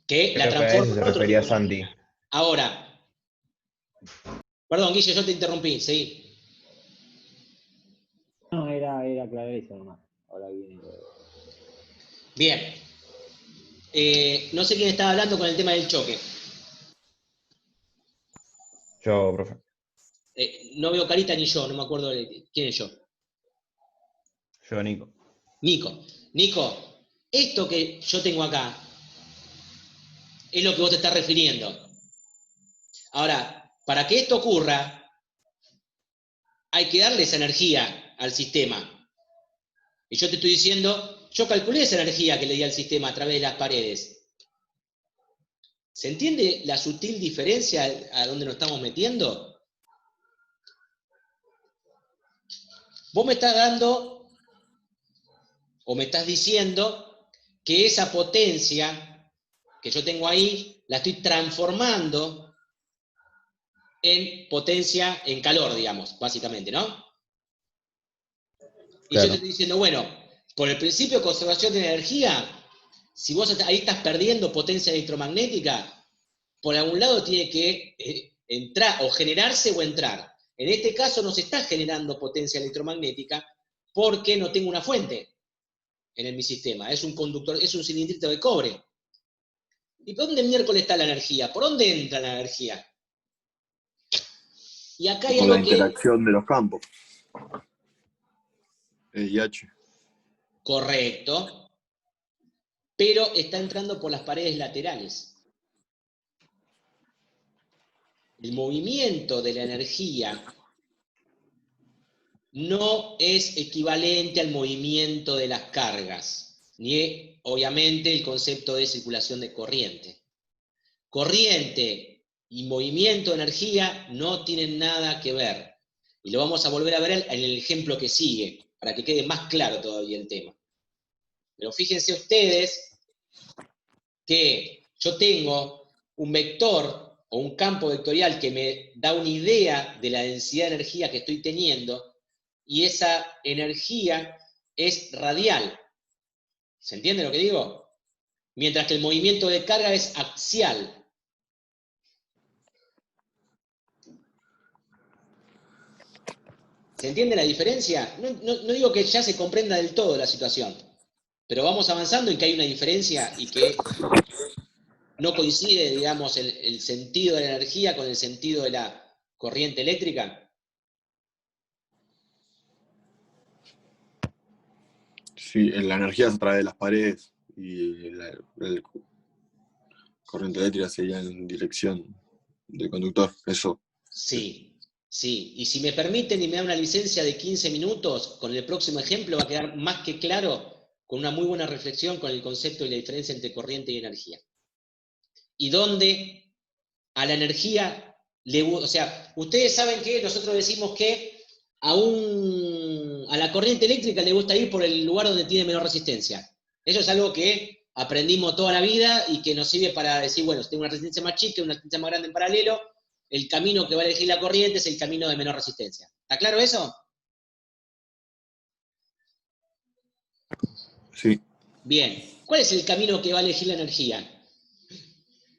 Que la Creo que a transforma eso se en otro refería tipo de Santi. energía. Ahora. Perdón, Guille, yo te interrumpí, seguí. No, era aclarar eso nomás. Ahora viene. Bien. No sé quién estaba hablando con el tema del choque. Yo, profe. No veo carita ni yo, no me acuerdo quién es yo. Yo, Nico. Nico, esto que yo tengo acá es lo que vos te estás refiriendo. Ahora, para que esto ocurra, hay que darle esa energía al sistema. Y yo te estoy diciendo, yo calculé esa energía que le di al sistema a través de las paredes. ¿Se entiende la sutil diferencia a donde nos estamos metiendo? Vos me estás dando, o me estás diciendo, que esa potencia que yo tengo ahí, la estoy transformando en potencia, en calor, digamos, básicamente, ¿no? Y Claro. yo te estoy diciendo, bueno, por el principio de conservación de energía, si vos ahí estás perdiendo potencia electromagnética, por algún lado tiene que entrar, o generarse o entrar. En este caso no se está generando potencia electromagnética porque no tengo una fuente en mi sistema. Es un conductor, es un cilindrito de cobre. ¿Y por dónde miércoles está la energía? ¿Por dónde entra la energía? Y acá hay Por la algo que... interacción de los campos. Es IH. Correcto. Pero está entrando por las paredes laterales. El movimiento de la energía no es equivalente al movimiento de las cargas, ni obviamente el concepto de circulación de corriente. Corriente y movimiento de energía no tienen nada que ver. Y lo vamos a volver a ver en el ejemplo que sigue, para que quede más claro todavía el tema. Pero fíjense ustedes que yo tengo un vector o un campo vectorial que me da una idea de la densidad de energía que estoy teniendo, y esa energía es radial. ¿Se entiende lo que digo? Mientras que el movimiento de carga es axial. ¿Se entiende la diferencia? No digo que ya se comprenda del todo la situación, pero vamos avanzando en que hay una diferencia y que no coincide, digamos, el sentido de la energía con el sentido de la corriente eléctrica. Sí, la energía es a través de las paredes y el corriente eléctrica sería en dirección del conductor. Eso. Sí, sí. Y si me permiten y me dan una licencia de 15 minutos, con el próximo ejemplo va a quedar más que claro, con una muy buena reflexión con el concepto y la diferencia entre corriente y energía. Y donde a la energía o sea, ustedes saben que nosotros decimos que a la corriente eléctrica le gusta ir por el lugar donde tiene menor resistencia. Eso es algo que aprendimos toda la vida y que nos sirve para decir, bueno, si tengo una resistencia más chica y una resistencia más grande en paralelo, el camino que va a elegir la corriente es el camino de menor resistencia. ¿Está claro eso? Sí. Bien. ¿Cuál es el camino que va a elegir la energía?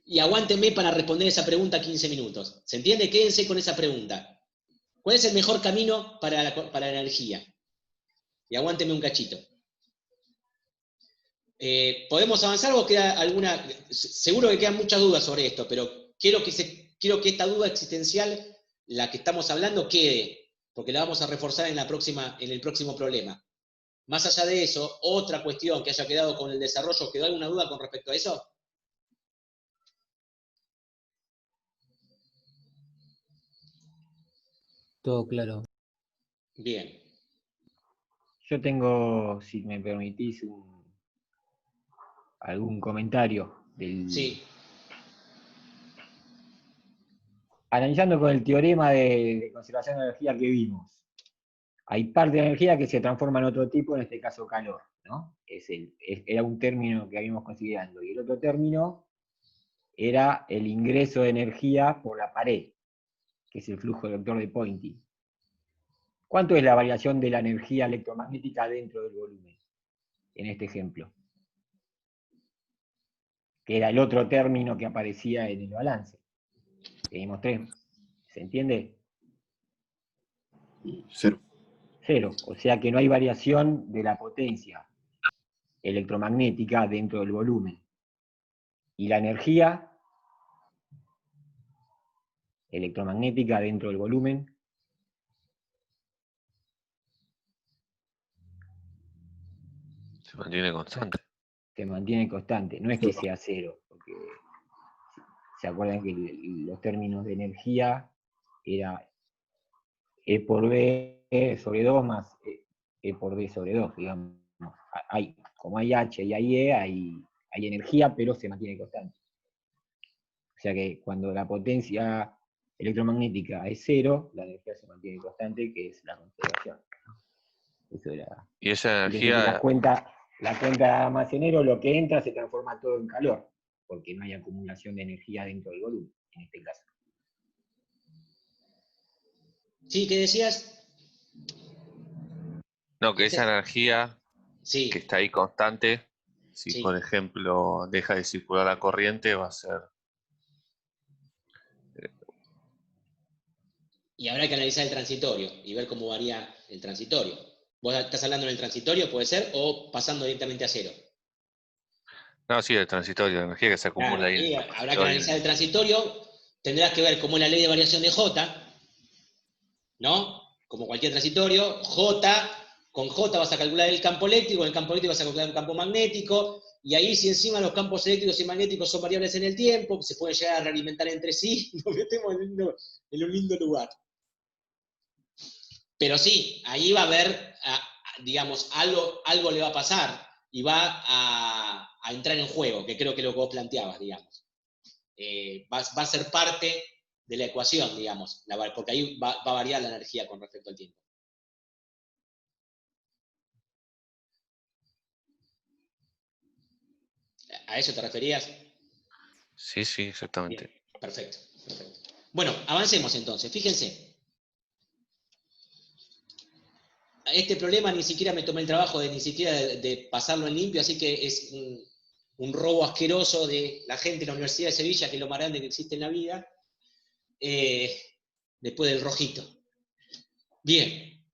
Y aguántenme para responder esa pregunta 15 minutos. ¿Se entiende? Quédense con esa pregunta. ¿Cuál es el mejor camino para la energía? Y aguánteme un cachito. ¿Podemos avanzar o queda alguna? Seguro que quedan muchas dudas sobre esto, pero quiero que esta duda existencial, la que estamos hablando, quede, porque la vamos a reforzar en el próximo problema. Más allá de eso, otra cuestión que haya quedado con el desarrollo, ¿quedó alguna duda con respecto a eso? Todo claro. Bien. Yo tengo, si me permitís, algún comentario del... Sí. Analizando con el teorema de conservación de energía que vimos, hay parte de energía que se transforma en otro tipo, en este caso calor, ¿no? Era un término que habíamos considerando. Y el otro término era el ingreso de energía por la pared, que es el flujo del vector de Poynting. ¿Cuánto es la variación de la energía electromagnética dentro del volumen? En este ejemplo. Que era el otro término que aparecía en el balance. Que mostré. ¿Se entiende? Cero. Cero. O sea que no hay variación de la potencia electromagnética dentro del volumen. Y la energía electromagnética dentro del volumen Se mantiene constante. Se mantiene constante, no es que sea cero, porque se acuerdan que los términos de energía era E por B sobre 2 más E por D sobre 2, digamos. Como hay H y hay E, hay energía, pero se mantiene constante. O sea que cuando la potencia electromagnética es cero, la energía se mantiene constante, que es la conservación. Eso era. Y esa Entonces, energía, la cuenta de almacenero, lo que entra se transforma todo en calor, porque no hay acumulación de energía dentro del volumen, en este caso. Sí, ¿qué decías? no, que esa energía Sí, que está ahí constante, si sí. por ejemplo deja de circular la corriente, va a ser... Y habrá que analizar el transitorio y ver cómo varía el transitorio. ¿Vos estás hablando en el transitorio, puede ser, o pasando directamente a cero? No, sí, el transitorio, la energía que se acumula Claro, ahí en y el habrá que transitorio. analizar el transitorio, tendrás que ver cómo es la ley de variación de J, ¿no? Como cualquier transitorio, con J vas a calcular el campo eléctrico, en el campo eléctrico vas a calcular un campo magnético, y ahí si encima los campos eléctricos y magnéticos son variables en el tiempo, se pueden llegar a realimentar entre sí, nos metemos en un lindo lugar. Pero sí, ahí va a haber, digamos, algo le va a pasar y va a entrar en juego, que creo que es lo que vos planteabas, digamos. Va a ser parte de la ecuación, digamos, porque ahí va a variar la energía con respecto al tiempo. ¿A eso te referías? Sí, sí, exactamente. Bien, perfecto. Bueno, avancemos entonces. Fíjense. Este problema ni siquiera me tomé el trabajo de pasarlo en limpio, así que es un robo asqueroso de la gente de la Universidad de Sevilla, que es lo más grande que existe en la vida, después del rojito. Bien.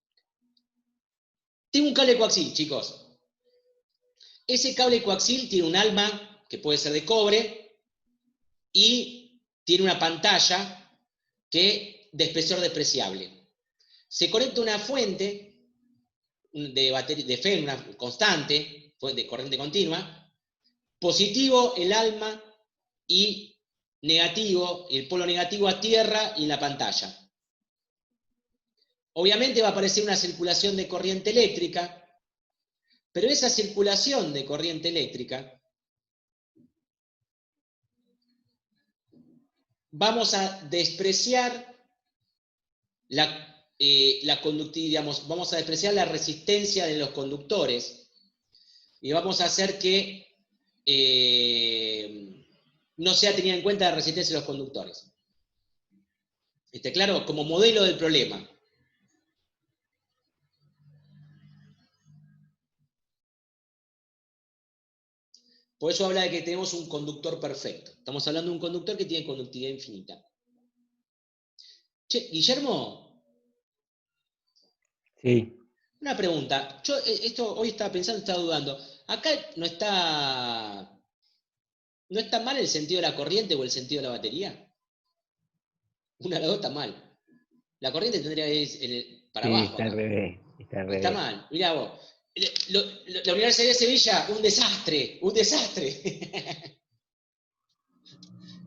Tengo un cable coaxil, chicos. Ese cable coaxil tiene un alma, que puede ser de cobre, y tiene una pantalla de espesor despreciable. Se conecta una fuente de FEN, una constante, de corriente continua, positivo el alma y negativo, el polo negativo a tierra y en la pantalla. Obviamente va a aparecer una circulación de corriente eléctrica, pero esa circulación de corriente eléctrica vamos a despreciar la conductividad, vamos a despreciar la resistencia de los conductores y vamos a hacer que no sea tenida en cuenta la resistencia de los conductores. ¿Está claro? Como modelo del problema. Por eso habla de que tenemos un conductor perfecto. Estamos hablando de un conductor que tiene conductividad infinita. Che, Guillermo. Sí. Una pregunta. Yo esto hoy estaba pensando, estaba dudando. Acá no está mal el sentido de la corriente o el sentido de la batería. Una de las dos está mal. La corriente tendría que ir para abajo. Está al revés. Está mal. Mirá vos. La Universidad de Sevilla, un desastre.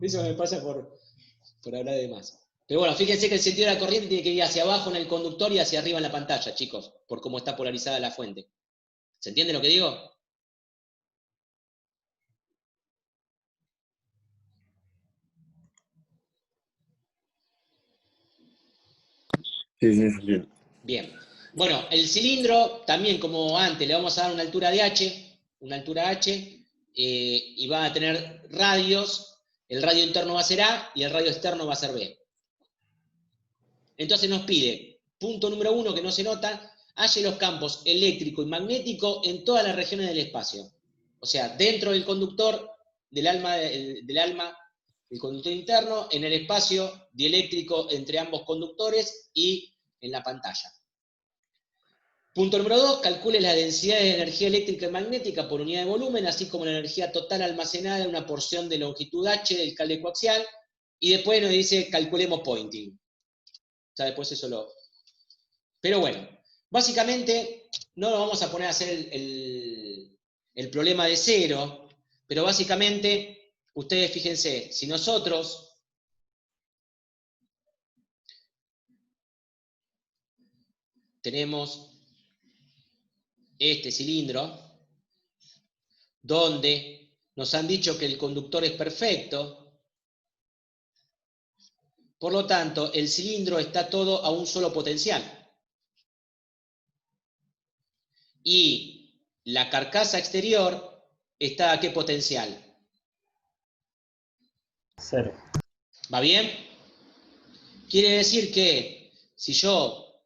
Eso me pasa por hablar de más. Pero bueno, fíjense que el sentido de la corriente tiene que ir hacia abajo en el conductor y hacia arriba en la pantalla, chicos, por cómo está polarizada la fuente. ¿Se entiende lo que digo? Sí. Bien. Bueno, el cilindro también, como antes, le vamos a dar una altura de H, y va a tener radios. El radio interno va a ser A y el radio externo va a ser B. Entonces nos pide, punto número 1 que no se nota, halle los campos eléctrico y magnético en todas las regiones del espacio. O sea, dentro del conductor, del alma, el conductor interno, en el espacio dieléctrico entre ambos conductores y en la pantalla. Punto número 2, calcule la densidad de energía eléctrica y magnética por unidad de volumen, así como la energía total almacenada en una porción de longitud h del cable coaxial, y después nos dice calculemos pointing. Ya después eso lo... Pero bueno, básicamente no lo vamos a poner a hacer el problema de cero, pero básicamente, ustedes fíjense, si nosotros tenemos este cilindro, donde nos han dicho que el conductor es perfecto, por lo tanto, el cilindro está todo a un solo potencial. Y la carcasa exterior está a qué potencial. 0. ¿Va bien? Quiere decir que si yo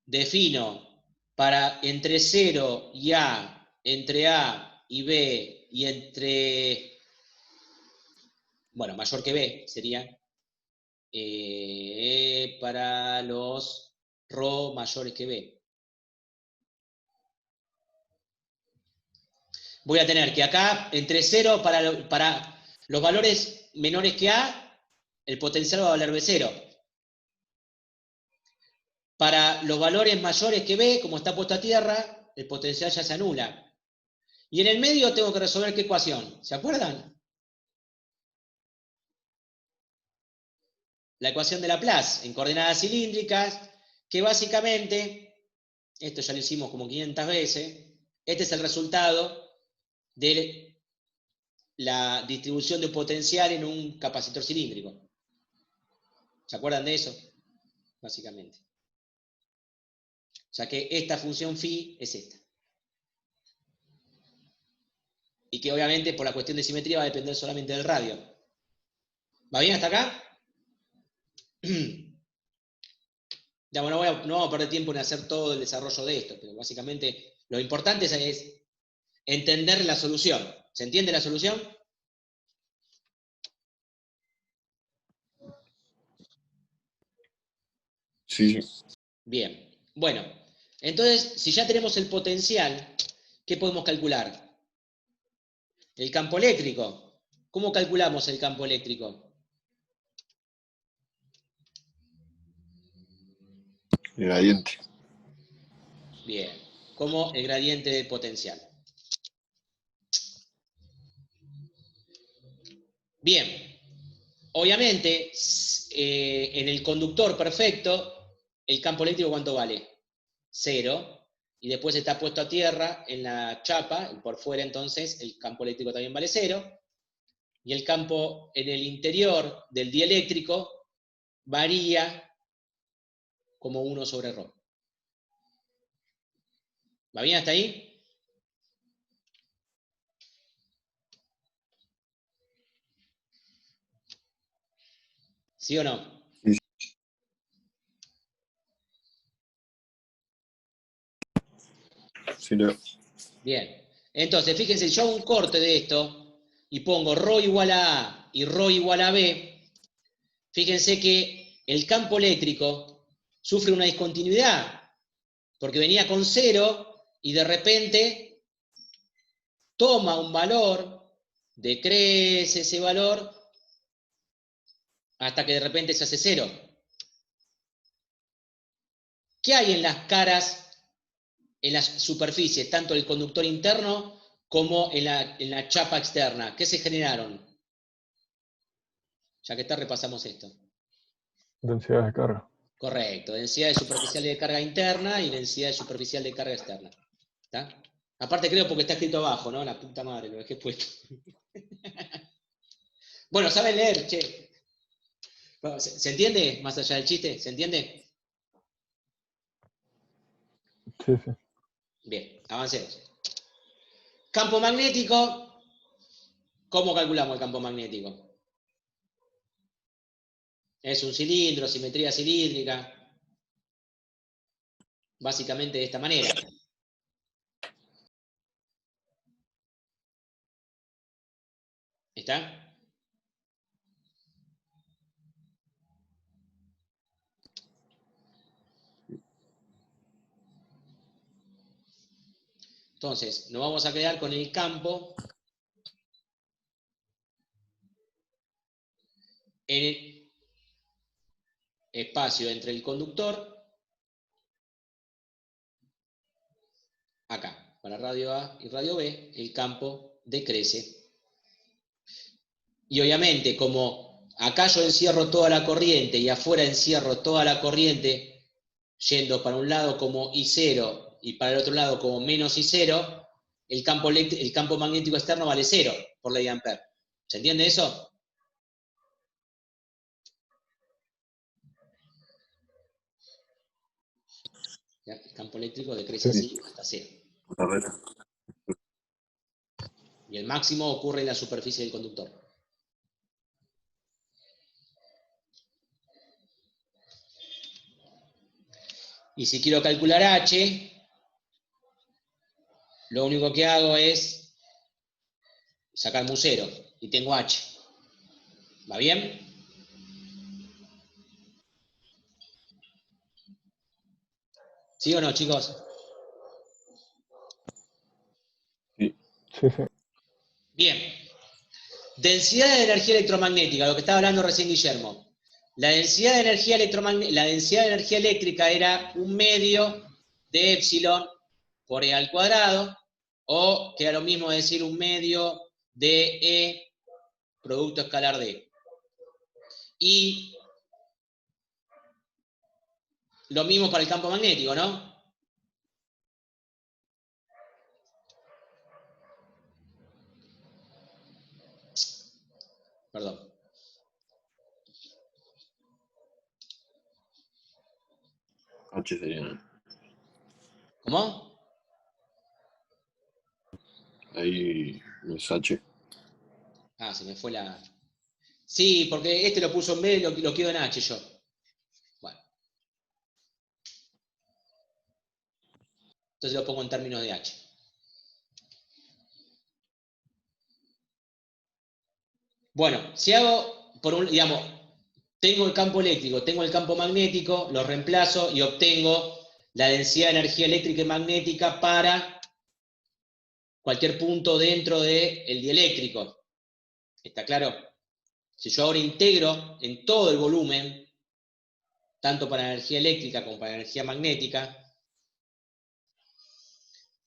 defino para entre 0 y A, entre A y B y entre, bueno, mayor que B sería, para los ρ mayores que B. Voy a tener que acá, entre 0 para los valores menores que A, el potencial va a valer B0. Para los valores mayores que B, como está puesto a tierra, el potencial ya se anula. Y en el medio tengo que resolver qué ecuación. ¿Se acuerdan? La ecuación de Laplace en coordenadas cilíndricas, que básicamente, esto ya lo hicimos como 500 veces, este es el resultado de la distribución de potencial en un capacitor cilíndrico. ¿Se acuerdan de eso? Básicamente. O sea que esta función phi es esta. Y que obviamente por la cuestión de simetría va a depender solamente del radio. ¿Va bien hasta acá? Ya, bueno, no vamos a perder tiempo en hacer todo el desarrollo de esto, pero básicamente lo importante es entender la solución. ¿Se entiende la solución? Sí, sí. Bien. Bueno, entonces, si ya tenemos el potencial, ¿qué podemos calcular? El campo eléctrico. ¿Cómo calculamos el campo eléctrico? El gradiente. Bien. Como el gradiente del potencial. Bien. Obviamente, en el conductor perfecto, el campo eléctrico ¿cuánto vale? 0. Y después está puesto a tierra en la chapa, y por fuera entonces el campo eléctrico también vale 0. Y el campo en el interior del dieléctrico varía como 1 sobre ρ. ¿Va bien hasta ahí? ¿Sí o no? Sí, sí, Leo. Bien. Entonces, fíjense, yo hago un corte de esto y pongo ρ igual a A y ρ igual a B. Fíjense que el campo eléctrico sufre una discontinuidad, porque venía con 0 y de repente toma un valor, decrece ese valor, hasta que de repente se hace 0. ¿Qué hay en las caras, en las superficies, tanto del conductor interno como en la chapa externa? ¿Qué se generaron? Ya que está, repasamos esto. Densidad de carga. Correcto, densidad superficial de carga interna y densidad superficial de carga externa. ¿Está? Aparte creo porque está escrito abajo, ¿no? La puta madre, lo dejé puesto. Bueno, ¿saben leer, che? ¿Se entiende? Más allá del chiste, ¿se entiende? Sí, sí. Bien, avancemos. Campo magnético. ¿Cómo calculamos el campo magnético? Es un cilindro, simetría cilíndrica. Básicamente de esta manera. ¿Está? Entonces, nos vamos a quedar con el campo en el espacio entre el conductor, acá, para radio A y radio B, el campo decrece. Y obviamente, como acá yo encierro toda la corriente y afuera encierro toda la corriente, yendo para un lado como I0 y para el otro lado como menos I0, el campo magnético externo vale 0 por ley de Ampère. ¿Se entiende eso? ¿Ya? El campo eléctrico decrece así hasta 0. Y el máximo ocurre en la superficie del conductor. Y si quiero calcular H, lo único que hago es sacar mu 0 y tengo H. ¿Va bien? ¿Sí o no, chicos? Sí, sí. Bien. Densidad de energía electromagnética, lo que estaba hablando recién Guillermo. La densidad de energía eléctrica era 1/2 de epsilon por E al cuadrado, o que era lo mismo decir 1/2 de E producto escalar D. Y lo mismo para el campo magnético, ¿no? Perdón. H sería. ¿Cómo? Ahí no es H. Ah, se me fue la... Sí, porque este lo puso en B y lo quedo en H yo. Bueno. Entonces lo pongo en términos de H. Bueno, si hago, digamos, tengo el campo eléctrico, tengo el campo magnético, lo reemplazo y obtengo la densidad de energía eléctrica y magnética para cualquier punto dentro del dieléctrico. ¿Está claro? Si yo ahora integro en todo el volumen, tanto para energía eléctrica como para energía magnética,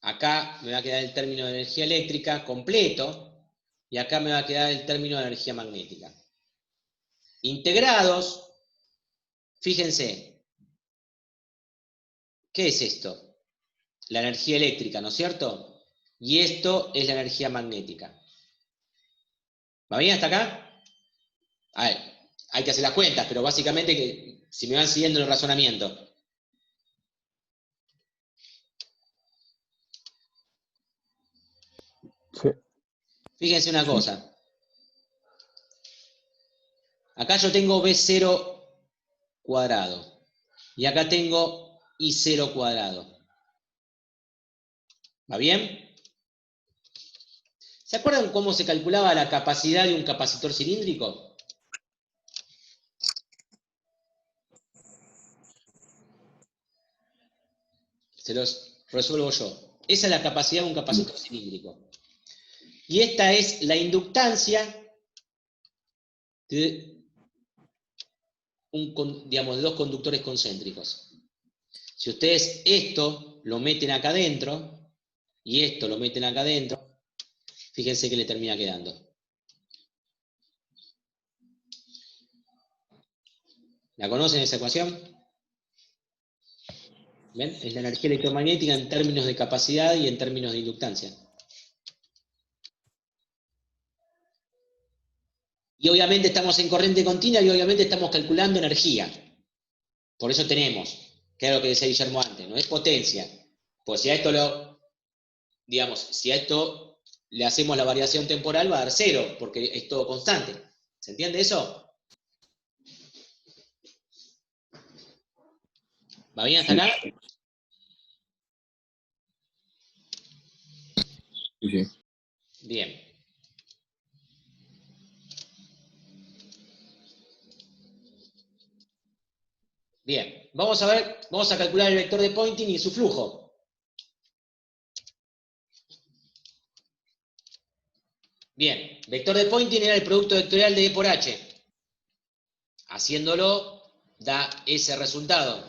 acá me va a quedar el término de energía eléctrica completo y acá me va a quedar el término de energía magnética. Integrados, fíjense, ¿qué es esto? La energía eléctrica, ¿no es cierto? Y esto es la energía magnética. ¿Va bien hasta acá? A ver, hay que hacer las cuentas, pero básicamente que si me van siguiendo el razonamiento. Sí. Fíjense una cosa. Acá yo tengo B0 cuadrado. Y acá tengo I0 cuadrado. ¿Va bien? ¿Se acuerdan cómo se calculaba la capacidad de un capacitor cilíndrico? Se los resuelvo yo. Esa es la capacidad de un capacitor cilíndrico. Y esta es la inductancia de, de dos conductores concéntricos. Si ustedes esto lo meten acá adentro y esto lo meten acá adentro, fíjense que le termina quedando. ¿La conocen esa ecuación? ¿Ven? Es la energía electromagnética en términos de capacidad y en términos de inductancia. Y obviamente estamos en corriente continua y obviamente estamos calculando energía. Por eso tenemos, que es lo que decía Guillermo antes, no es potencia. Pues si a esto si a esto le hacemos la variación temporal va a dar 0, porque es todo constante. ¿Se entiende eso? ¿Va bien hasta acá? Sí. Bien. Bien, vamos a calcular el vector de Poynting y su flujo. Bien, vector de Poynting era el producto vectorial de E por H. Haciéndolo da ese resultado.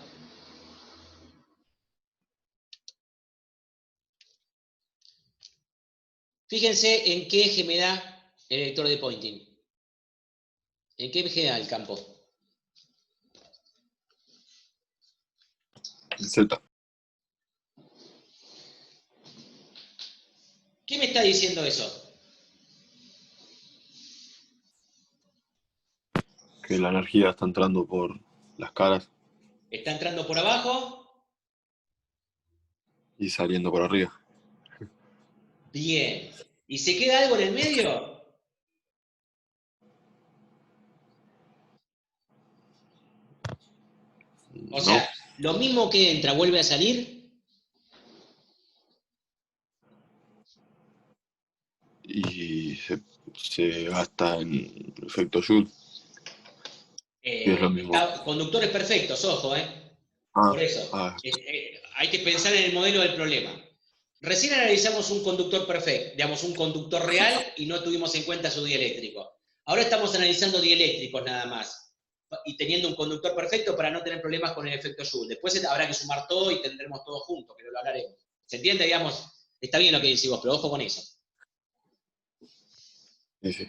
Fíjense en qué eje me da el vector de Poynting. ¿En qué eje da el campo? En Z. ¿Qué me está diciendo eso? Que la energía está entrando por las caras ¿Está entrando por abajo? y saliendo por arriba. Bien. ¿Y se queda algo en el medio? O sea, lo mismo que entra, vuelve a salir. Y se gasta en efecto Joule. Y es lo mismo. Conductores perfectos, ojo, Por eso, hay que pensar en el modelo del problema. Recién analizamos un conductor perfecto, digamos, un conductor real, y no tuvimos en cuenta su dieléctrico. Ahora estamos analizando dieléctricos nada más, y teniendo un conductor perfecto para no tener problemas con el efecto Joule. Después habrá que sumar todo y tendremos todo junto, pero lo hablaremos. ¿Se entiende? Digamos, está bien lo que decís vos, pero ojo con eso. Sí.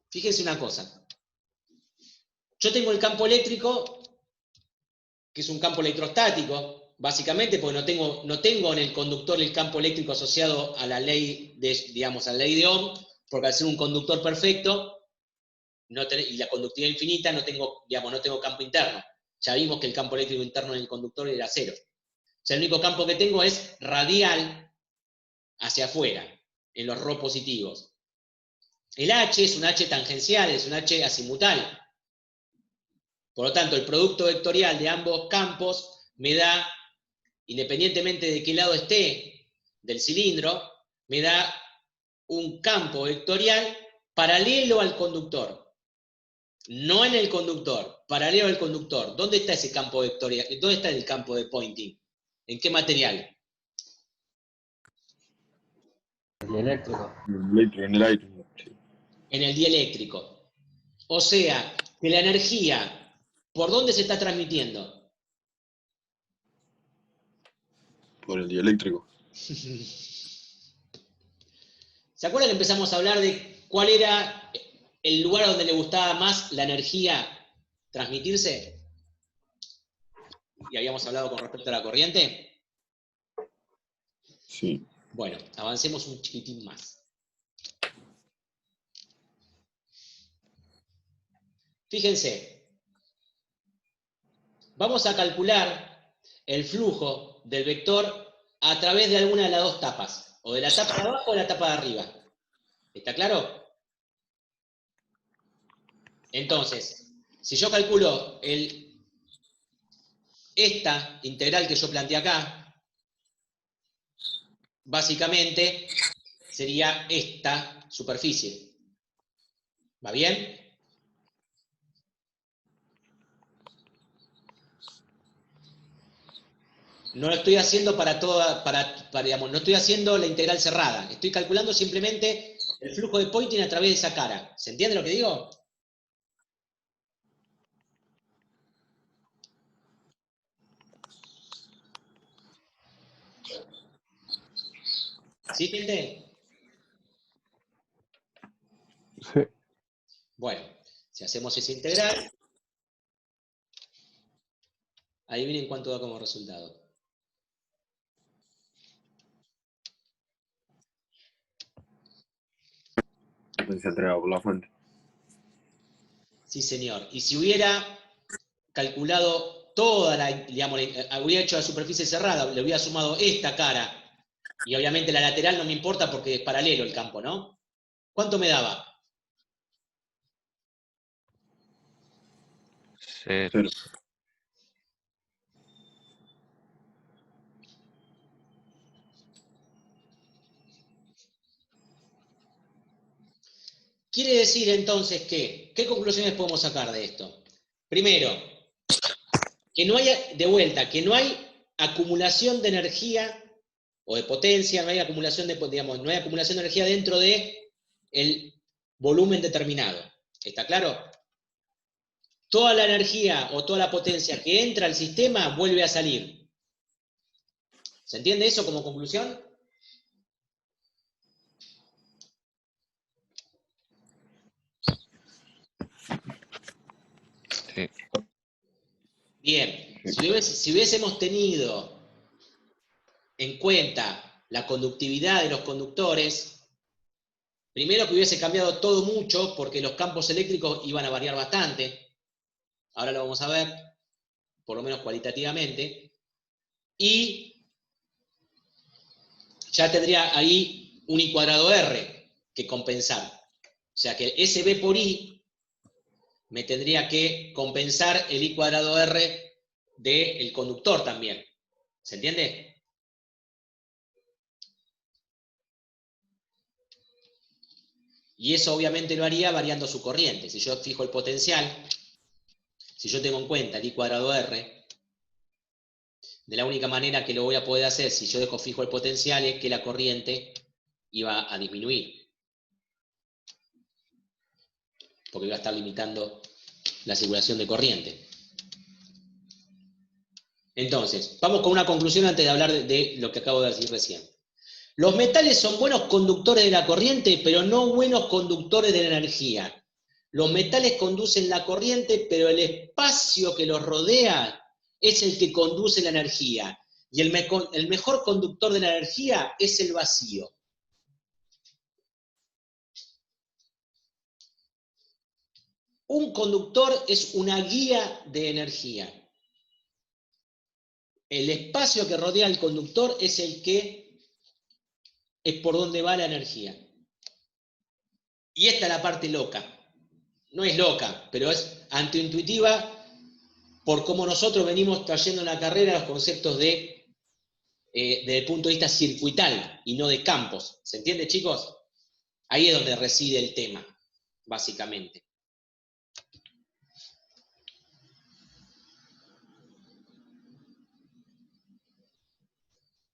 Fíjense una cosa. Yo tengo el campo eléctrico, que es un campo electrostático, básicamente porque no tengo en el conductor el campo eléctrico asociado a la ley a la ley de Ohm, porque al ser un conductor perfecto y la conductividad infinita no tengo campo interno. Ya vimos que el campo eléctrico interno en el conductor era cero. O sea, el único campo que tengo es radial hacia afuera, en los ρ positivos. El H es un H tangencial, es un H azimutal. Por lo tanto, el producto vectorial de ambos campos me da, independientemente de qué lado esté del cilindro, me da un campo vectorial paralelo al conductor. No en el conductor, paralelo al conductor. ¿Dónde está ese campo vectorial? ¿Dónde está el campo de Poynting? ¿En qué material? El eléctrico. En el aire. Sí. En el dieléctrico. O sea, que la energía, ¿por dónde se está transmitiendo? Por el dieléctrico. ¿Se acuerdan que empezamos a hablar de cuál era el lugar donde le gustaba más la energía transmitirse? Y habíamos hablado con respecto a la corriente. Sí. Bueno, avancemos un chiquitín más. Fíjense, vamos a calcular el flujo del vector a través de alguna de las dos tapas, o de la tapa de abajo o de la tapa de arriba. ¿Está claro? Entonces, si yo calculo esta integral que yo planteé acá, básicamente sería esta superficie. ¿Va bien? No lo estoy haciendo no estoy haciendo la integral cerrada. Estoy calculando simplemente el flujo de Poynting a través de esa cara. ¿Se entiende lo que digo? ¿Sí, gente? Sí. Bueno, si hacemos esa integral, adivinen cuánto da como resultado. Potencia entregada por la fuente. Sí, señor. Y si hubiera calculado toda hubiera hecho la superficie cerrada, le hubiera sumado esta cara, y obviamente la lateral no me importa porque es paralelo el campo, ¿no? ¿Cuánto me daba? 0. Quiere decir entonces que, ¿qué conclusiones podemos sacar de esto? Primero, que no haya, de vuelta, que no hay acumulación de energía o de potencia, no hay acumulación no hay acumulación de energía dentro de el volumen determinado. ¿Está claro? Toda la energía o toda la potencia que entra al sistema vuelve a salir. ¿Se entiende eso como conclusión? Sí. Bien, si hubiésemos tenido en cuenta la conductividad de los conductores, primero que hubiese cambiado todo mucho porque los campos eléctricos iban a variar bastante, ahora lo vamos a ver, por lo menos cualitativamente, y ya tendría ahí un I cuadrado R que compensar. O sea que SB por I me tendría que compensar el I cuadrado R del conductor también. ¿Se entiende? Y eso obviamente lo haría variando su corriente. Si yo fijo el potencial, si yo tengo en cuenta el I cuadrado R, de la única manera que lo voy a poder hacer si yo dejo fijo el potencial es que la corriente iba a disminuir. Porque iba a estar limitando la circulación de corriente. Entonces, vamos con una conclusión antes de hablar de lo que acabo de decir recién. Los metales son buenos conductores de la corriente, pero no buenos conductores de la energía. Los metales conducen la corriente, pero el espacio que los rodea es el que conduce la energía. Y el mejor conductor de la energía es el vacío. Un conductor es una guía de energía. El espacio que rodea al conductor es el que es por donde va la energía. Y esta es la parte loca. No es loca, pero es antiintuitiva por cómo nosotros venimos trayendo en la carrera los conceptos desde el punto de vista circuital y no de campos. ¿Se entiende, chicos? Ahí es donde reside el tema, básicamente.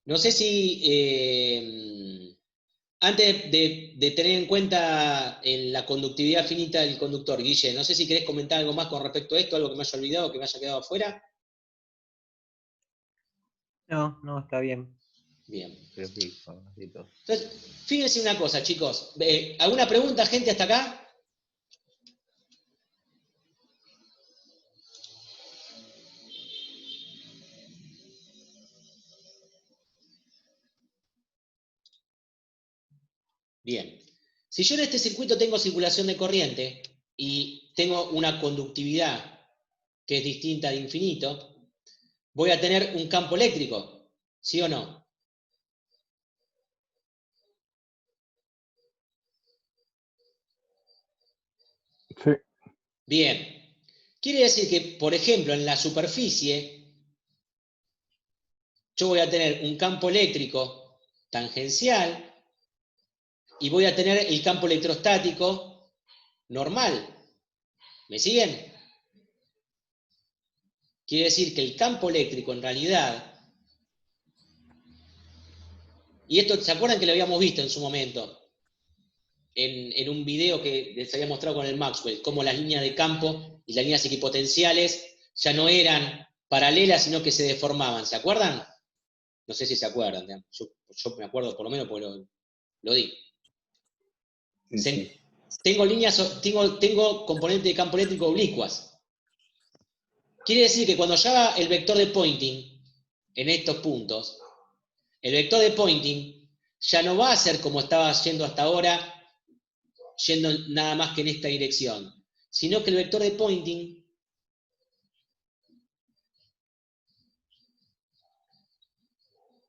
No sé si, antes de tener en cuenta la conductividad finita del conductor, Guille, no sé si querés comentar algo más con respecto a esto, algo que me haya olvidado, que me haya quedado afuera. No, está bien. Bien. Creo que con así todo. Entonces, fíjense una cosa, chicos. ¿Alguna pregunta, gente, hasta acá? Bien. Si yo en este circuito tengo circulación de corriente y tengo una conductividad que es distinta de infinito, voy a tener un campo eléctrico, ¿sí o no? Sí. Bien. Quiere decir que, por ejemplo, en la superficie, yo voy a tener un campo eléctrico tangencial y voy a tener el campo electrostático normal. ¿Me siguen? Quiere decir que el campo eléctrico en realidad, y esto, ¿se acuerdan que lo habíamos visto en su momento? En un video que les había mostrado con el Maxwell, cómo las líneas de campo y las líneas equipotenciales ya no eran paralelas, sino que se deformaban. ¿Se acuerdan? No sé si se acuerdan. Yo me acuerdo por lo menos porque lo di. Sí. Tengo componentes de campo eléctrico oblicuas. Quiere decir que cuando yo haga el vector de Poynting en estos puntos, el vector de Poynting ya no va a ser como estaba yendo hasta ahora, yendo nada más que en esta dirección, sino que el vector de Poynting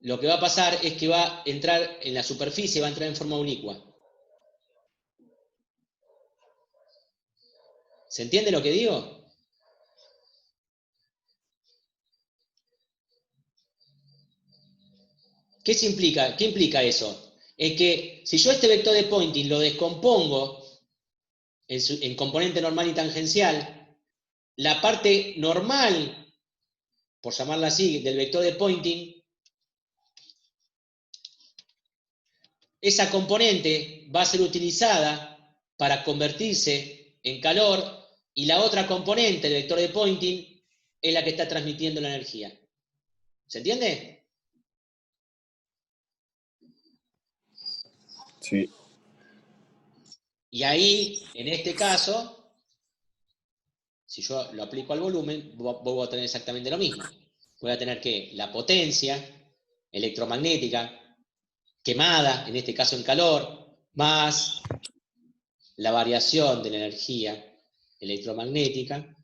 lo que va a pasar es que va a entrar en la superficie, va a entrar en forma oblicua. ¿Se entiende lo que digo? ¿Qué implica eso? Es que si yo este vector de Poynting lo descompongo en componente normal y tangencial, la parte normal, por llamarla así, del vector de Poynting, esa componente va a ser utilizada para convertirse en calor y la otra componente, el vector de Poynting, es la que está transmitiendo la energía. ¿Se entiende? Sí. Y ahí, en este caso, si yo lo aplico al volumen, voy a tener exactamente lo mismo. Voy a tener que la potencia electromagnética quemada, en este caso en calor, más la variación de la energía electromagnética,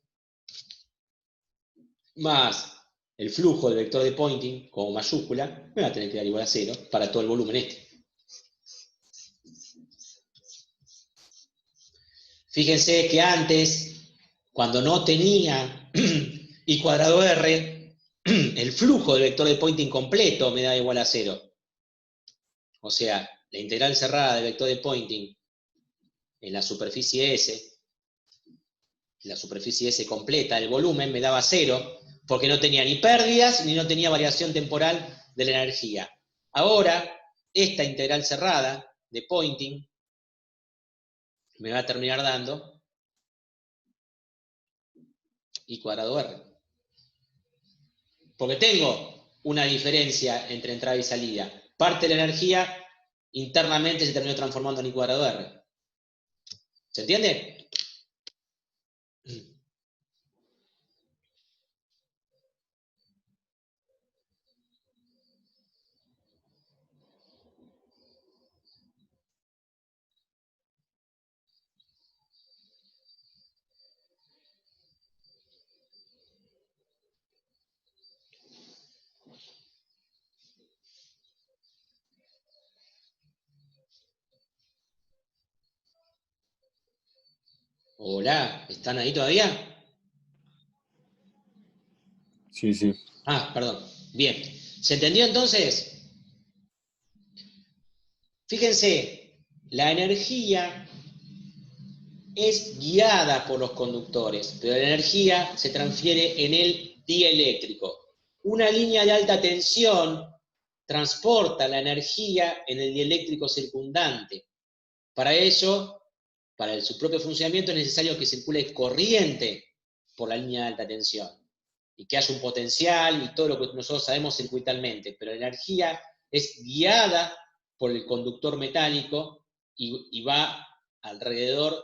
más el flujo del vector de Poynting como mayúscula, me va a tener que dar igual a 0 para todo el volumen este. Fíjense que antes, cuando no tenía I cuadrado R, el flujo del vector de Poynting completo me da igual a 0. O sea, la integral cerrada del vector de Poynting en la superficie S completa del volumen me daba 0, porque no tenía ni pérdidas ni no tenía variación temporal de la energía. Ahora, esta integral cerrada de Poynting me va a terminar dando I cuadrado R. Porque tengo una diferencia entre entrada y salida. Parte de la energía internamente se terminó transformando en I cuadrado R. ¿Se entiende? Hola, ¿están ahí todavía? Sí, sí. Ah, perdón. Bien. ¿Se entendió entonces? Fíjense, la energía es guiada por los conductores, pero la energía se transfiere en el dieléctrico. Una línea de alta tensión transporta la energía en el dieléctrico circundante. Para ello, para su propio funcionamiento es necesario que circule corriente por la línea de alta tensión y que haya un potencial y todo lo que nosotros sabemos circuitalmente, pero la energía es guiada por el conductor metálico y va alrededor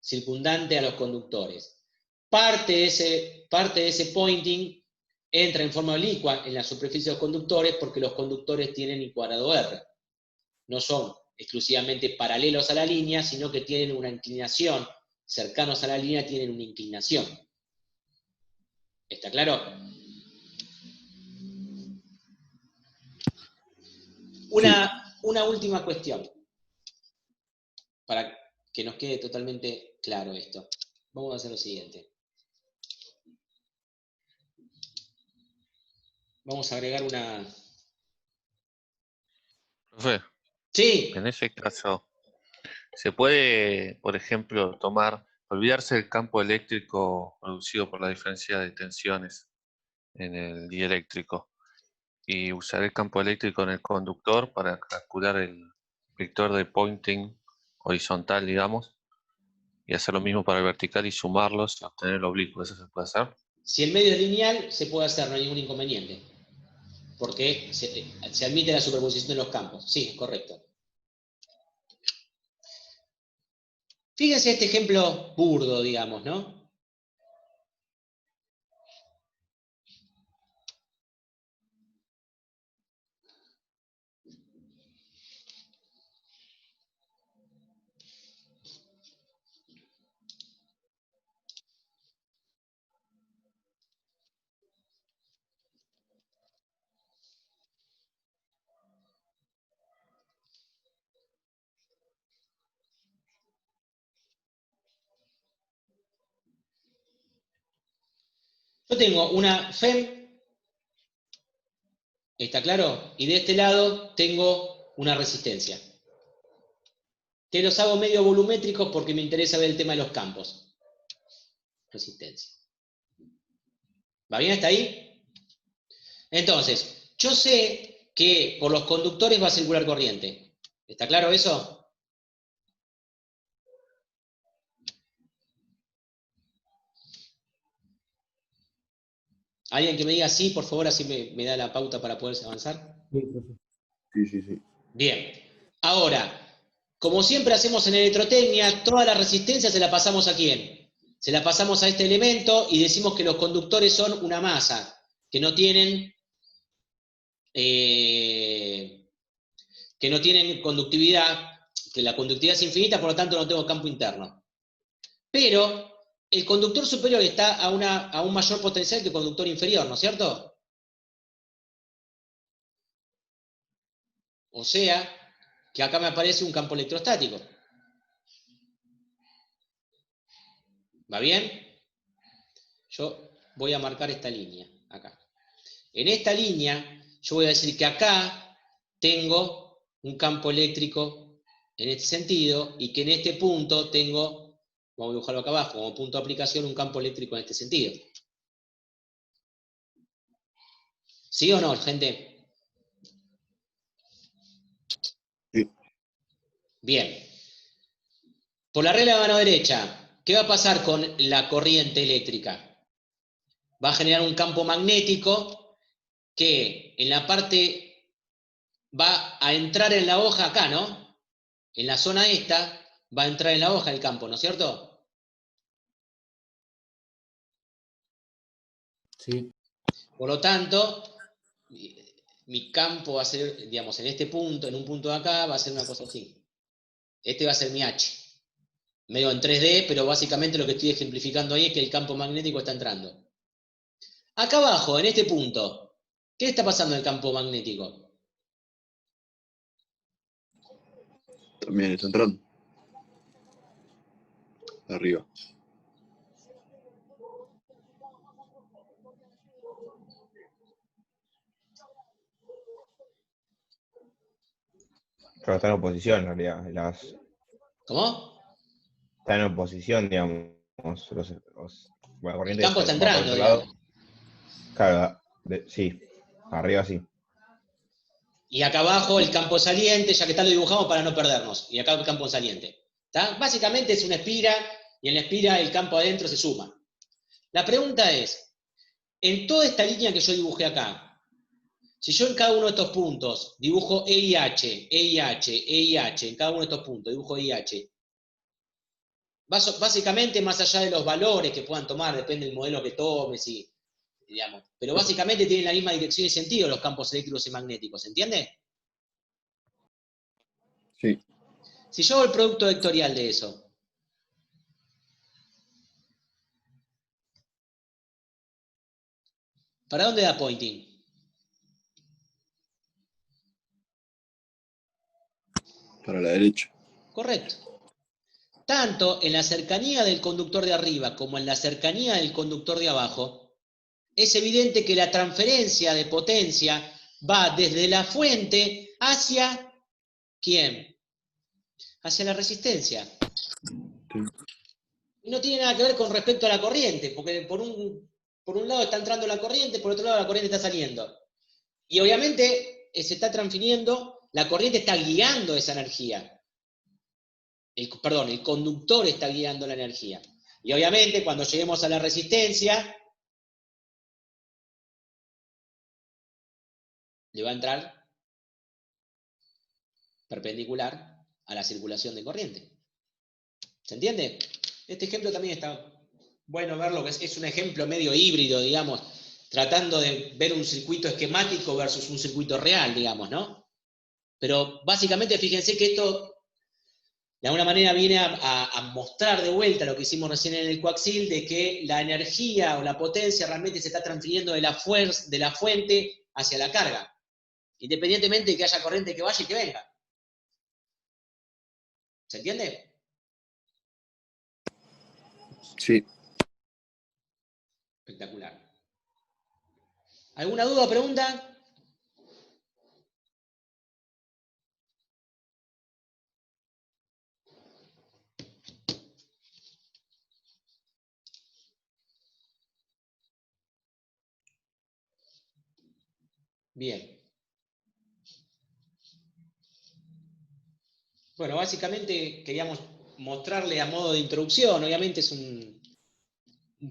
circundante a los conductores. Parte de ese Poynting entra en forma oblicua en la superficie de los conductores porque los conductores tienen I cuadrado R. No son exclusivamente paralelos a la línea, sino que tienen una inclinación, cercanos a la línea tienen una inclinación. ¿Está claro? Una última cuestión, para que nos quede totalmente claro esto. Vamos a hacer lo siguiente. Vamos a agregar una... Profe, Sí. en ese caso, ¿se puede, por ejemplo, olvidarse del campo eléctrico producido por la diferencia de tensiones en el dieléctrico y usar el campo eléctrico en el conductor para calcular el vector de Poynting horizontal, digamos, y hacer lo mismo para el vertical y sumarlos y obtener el oblicuo? ¿Eso se puede hacer? Si el medio es lineal, se puede hacer, no hay ningún inconveniente. Porque se admite la superposición de los campos. Sí, correcto. Fíjense este ejemplo burdo, digamos, ¿no? Yo tengo una FEM, ¿está claro? Y de este lado tengo una resistencia. Que los hago medio volumétricos porque me interesa ver el tema de los campos. Resistencia. ¿Va bien hasta ahí? Entonces, yo sé que por los conductores va a circular corriente. ¿Está claro eso? ¿Alguien que me diga sí, por favor, así me da la pauta para poder avanzar? Sí, sí, sí. Bien. Ahora, como siempre hacemos en electrotecnia, toda la resistencia se la pasamos ¿a quién? se la pasamos a este elemento y decimos que los conductores son una masa, que no tienen conductividad, que la conductividad es infinita, por lo tanto no tengo campo interno. Pero el conductor superior está a un mayor potencial que el conductor inferior, ¿no es cierto? O sea, que acá me aparece un campo electrostático. ¿Va bien? Yo voy a marcar esta línea, acá. En esta línea, yo voy a decir que acá tengo un campo eléctrico en este sentido, y que en este punto tengo, vamos a dibujarlo acá abajo, como punto de aplicación, un campo eléctrico en este sentido. ¿Sí o no, gente? Sí. Bien. Por la regla de mano derecha, ¿qué va a pasar con la corriente eléctrica? Va a generar un campo magnético que en la parte va a entrar en la hoja acá, ¿no? En la zona esta va a entrar en la hoja el campo, ¿no es cierto? Sí. Por lo tanto, mi campo va a ser, digamos, en este punto, en un punto de acá, va a ser una cosa así. Este va a ser mi H. Medio en 3D, pero básicamente lo que estoy ejemplificando ahí es que el campo magnético está entrando. Acá abajo, en este punto, ¿qué está pasando en el campo magnético? También está entrando. Arriba. Pero está en oposición en realidad. ¿Cómo? Está en oposición, digamos. La El corriente campo está va para entrando, otro lado. digamos. Claro, sí. Arriba sí. Y acá abajo el campo saliente, ya que está lo dibujamos para no perdernos. Y acá el campo saliente. ¿Está? Básicamente es una espira, y en la espira el campo adentro se suma. La pregunta es, en toda esta línea que yo dibujé acá, si yo en cada uno de estos puntos dibujo E y H, E y H, E y H, en cada uno de estos puntos dibujo E y H, básicamente más allá de los valores que puedan tomar, depende del modelo que tomes, digamos, pero básicamente tienen la misma dirección y sentido los campos eléctricos y magnéticos, ¿entiende? Sí. Si yo hago el producto vectorial de eso, ¿para dónde da pointing? Para la derecha. Correcto. Tanto en la cercanía del conductor de arriba como en la cercanía del conductor de abajo, es evidente que la transferencia de potencia va desde la fuente hacia ¿quién? Hacia la resistencia. Sí. Y no tiene nada que ver con respecto a la corriente, porque por un lado está entrando la corriente, por otro lado la corriente está saliendo. Y obviamente se está transfiriendo, la corriente está guiando esa energía. El conductor está guiando la energía. Y obviamente cuando lleguemos a la resistencia, le va a entrar perpendicular a la circulación de corriente. ¿Se entiende? Este ejemplo también está bueno verlo, que es un ejemplo medio híbrido, digamos, tratando de ver un circuito esquemático versus un circuito real, digamos, ¿no? Pero básicamente fíjense que esto de alguna manera viene a mostrar de vuelta lo que hicimos recién en el coaxil, de que la energía o la potencia realmente se está transfiriendo de la fuente hacia la carga, independientemente de que haya corriente que vaya y que venga. ¿Se entiende? Sí. Espectacular. ¿Alguna duda o pregunta? Bien. Bueno, básicamente queríamos mostrarle a modo de introducción, obviamente es un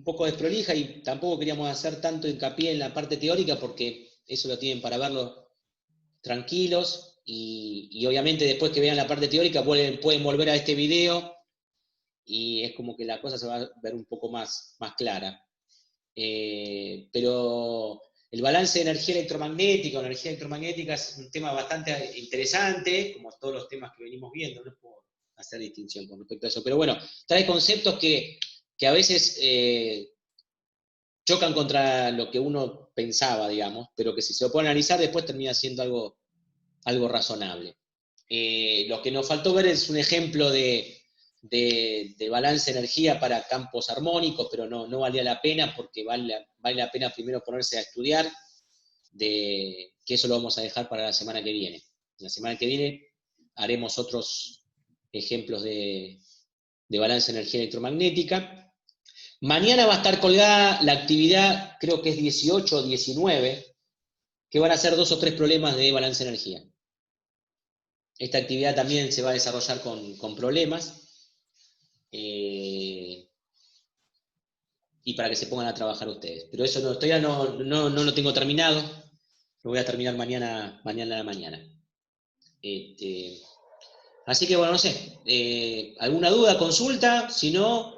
poco desprolija y tampoco queríamos hacer tanto hincapié en la parte teórica porque eso lo tienen para verlo tranquilos y obviamente después que vean la parte teórica pueden volver a este video y es como que la cosa se va a ver un poco más clara. Pero el balance de energía electromagnética es un tema bastante interesante, como todos los temas que venimos viendo, no puedo hacer distinción con respecto a eso, pero bueno, trae conceptos que a veces chocan contra lo que uno pensaba, digamos, pero que si se lo puede analizar después termina siendo algo razonable. Lo que nos faltó ver es un ejemplo de balance de energía para campos armónicos, pero no valía la pena porque vale la pena primero ponerse a estudiar, que eso lo vamos a dejar para la semana que viene. La semana que viene haremos otros ejemplos de balance de energía electromagnética. Mañana va a estar colgada la actividad, creo que es 18 o 19, que van a ser 2 o 3 problemas de balance de energía. Esta actividad también se va a desarrollar con problemas, y para que se pongan a trabajar ustedes. Pero eso todavía no lo tengo terminado, lo voy a terminar mañana a la mañana. Así que bueno, no sé, ¿alguna duda, consulta? Si no,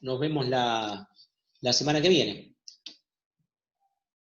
nos vemos la semana que viene.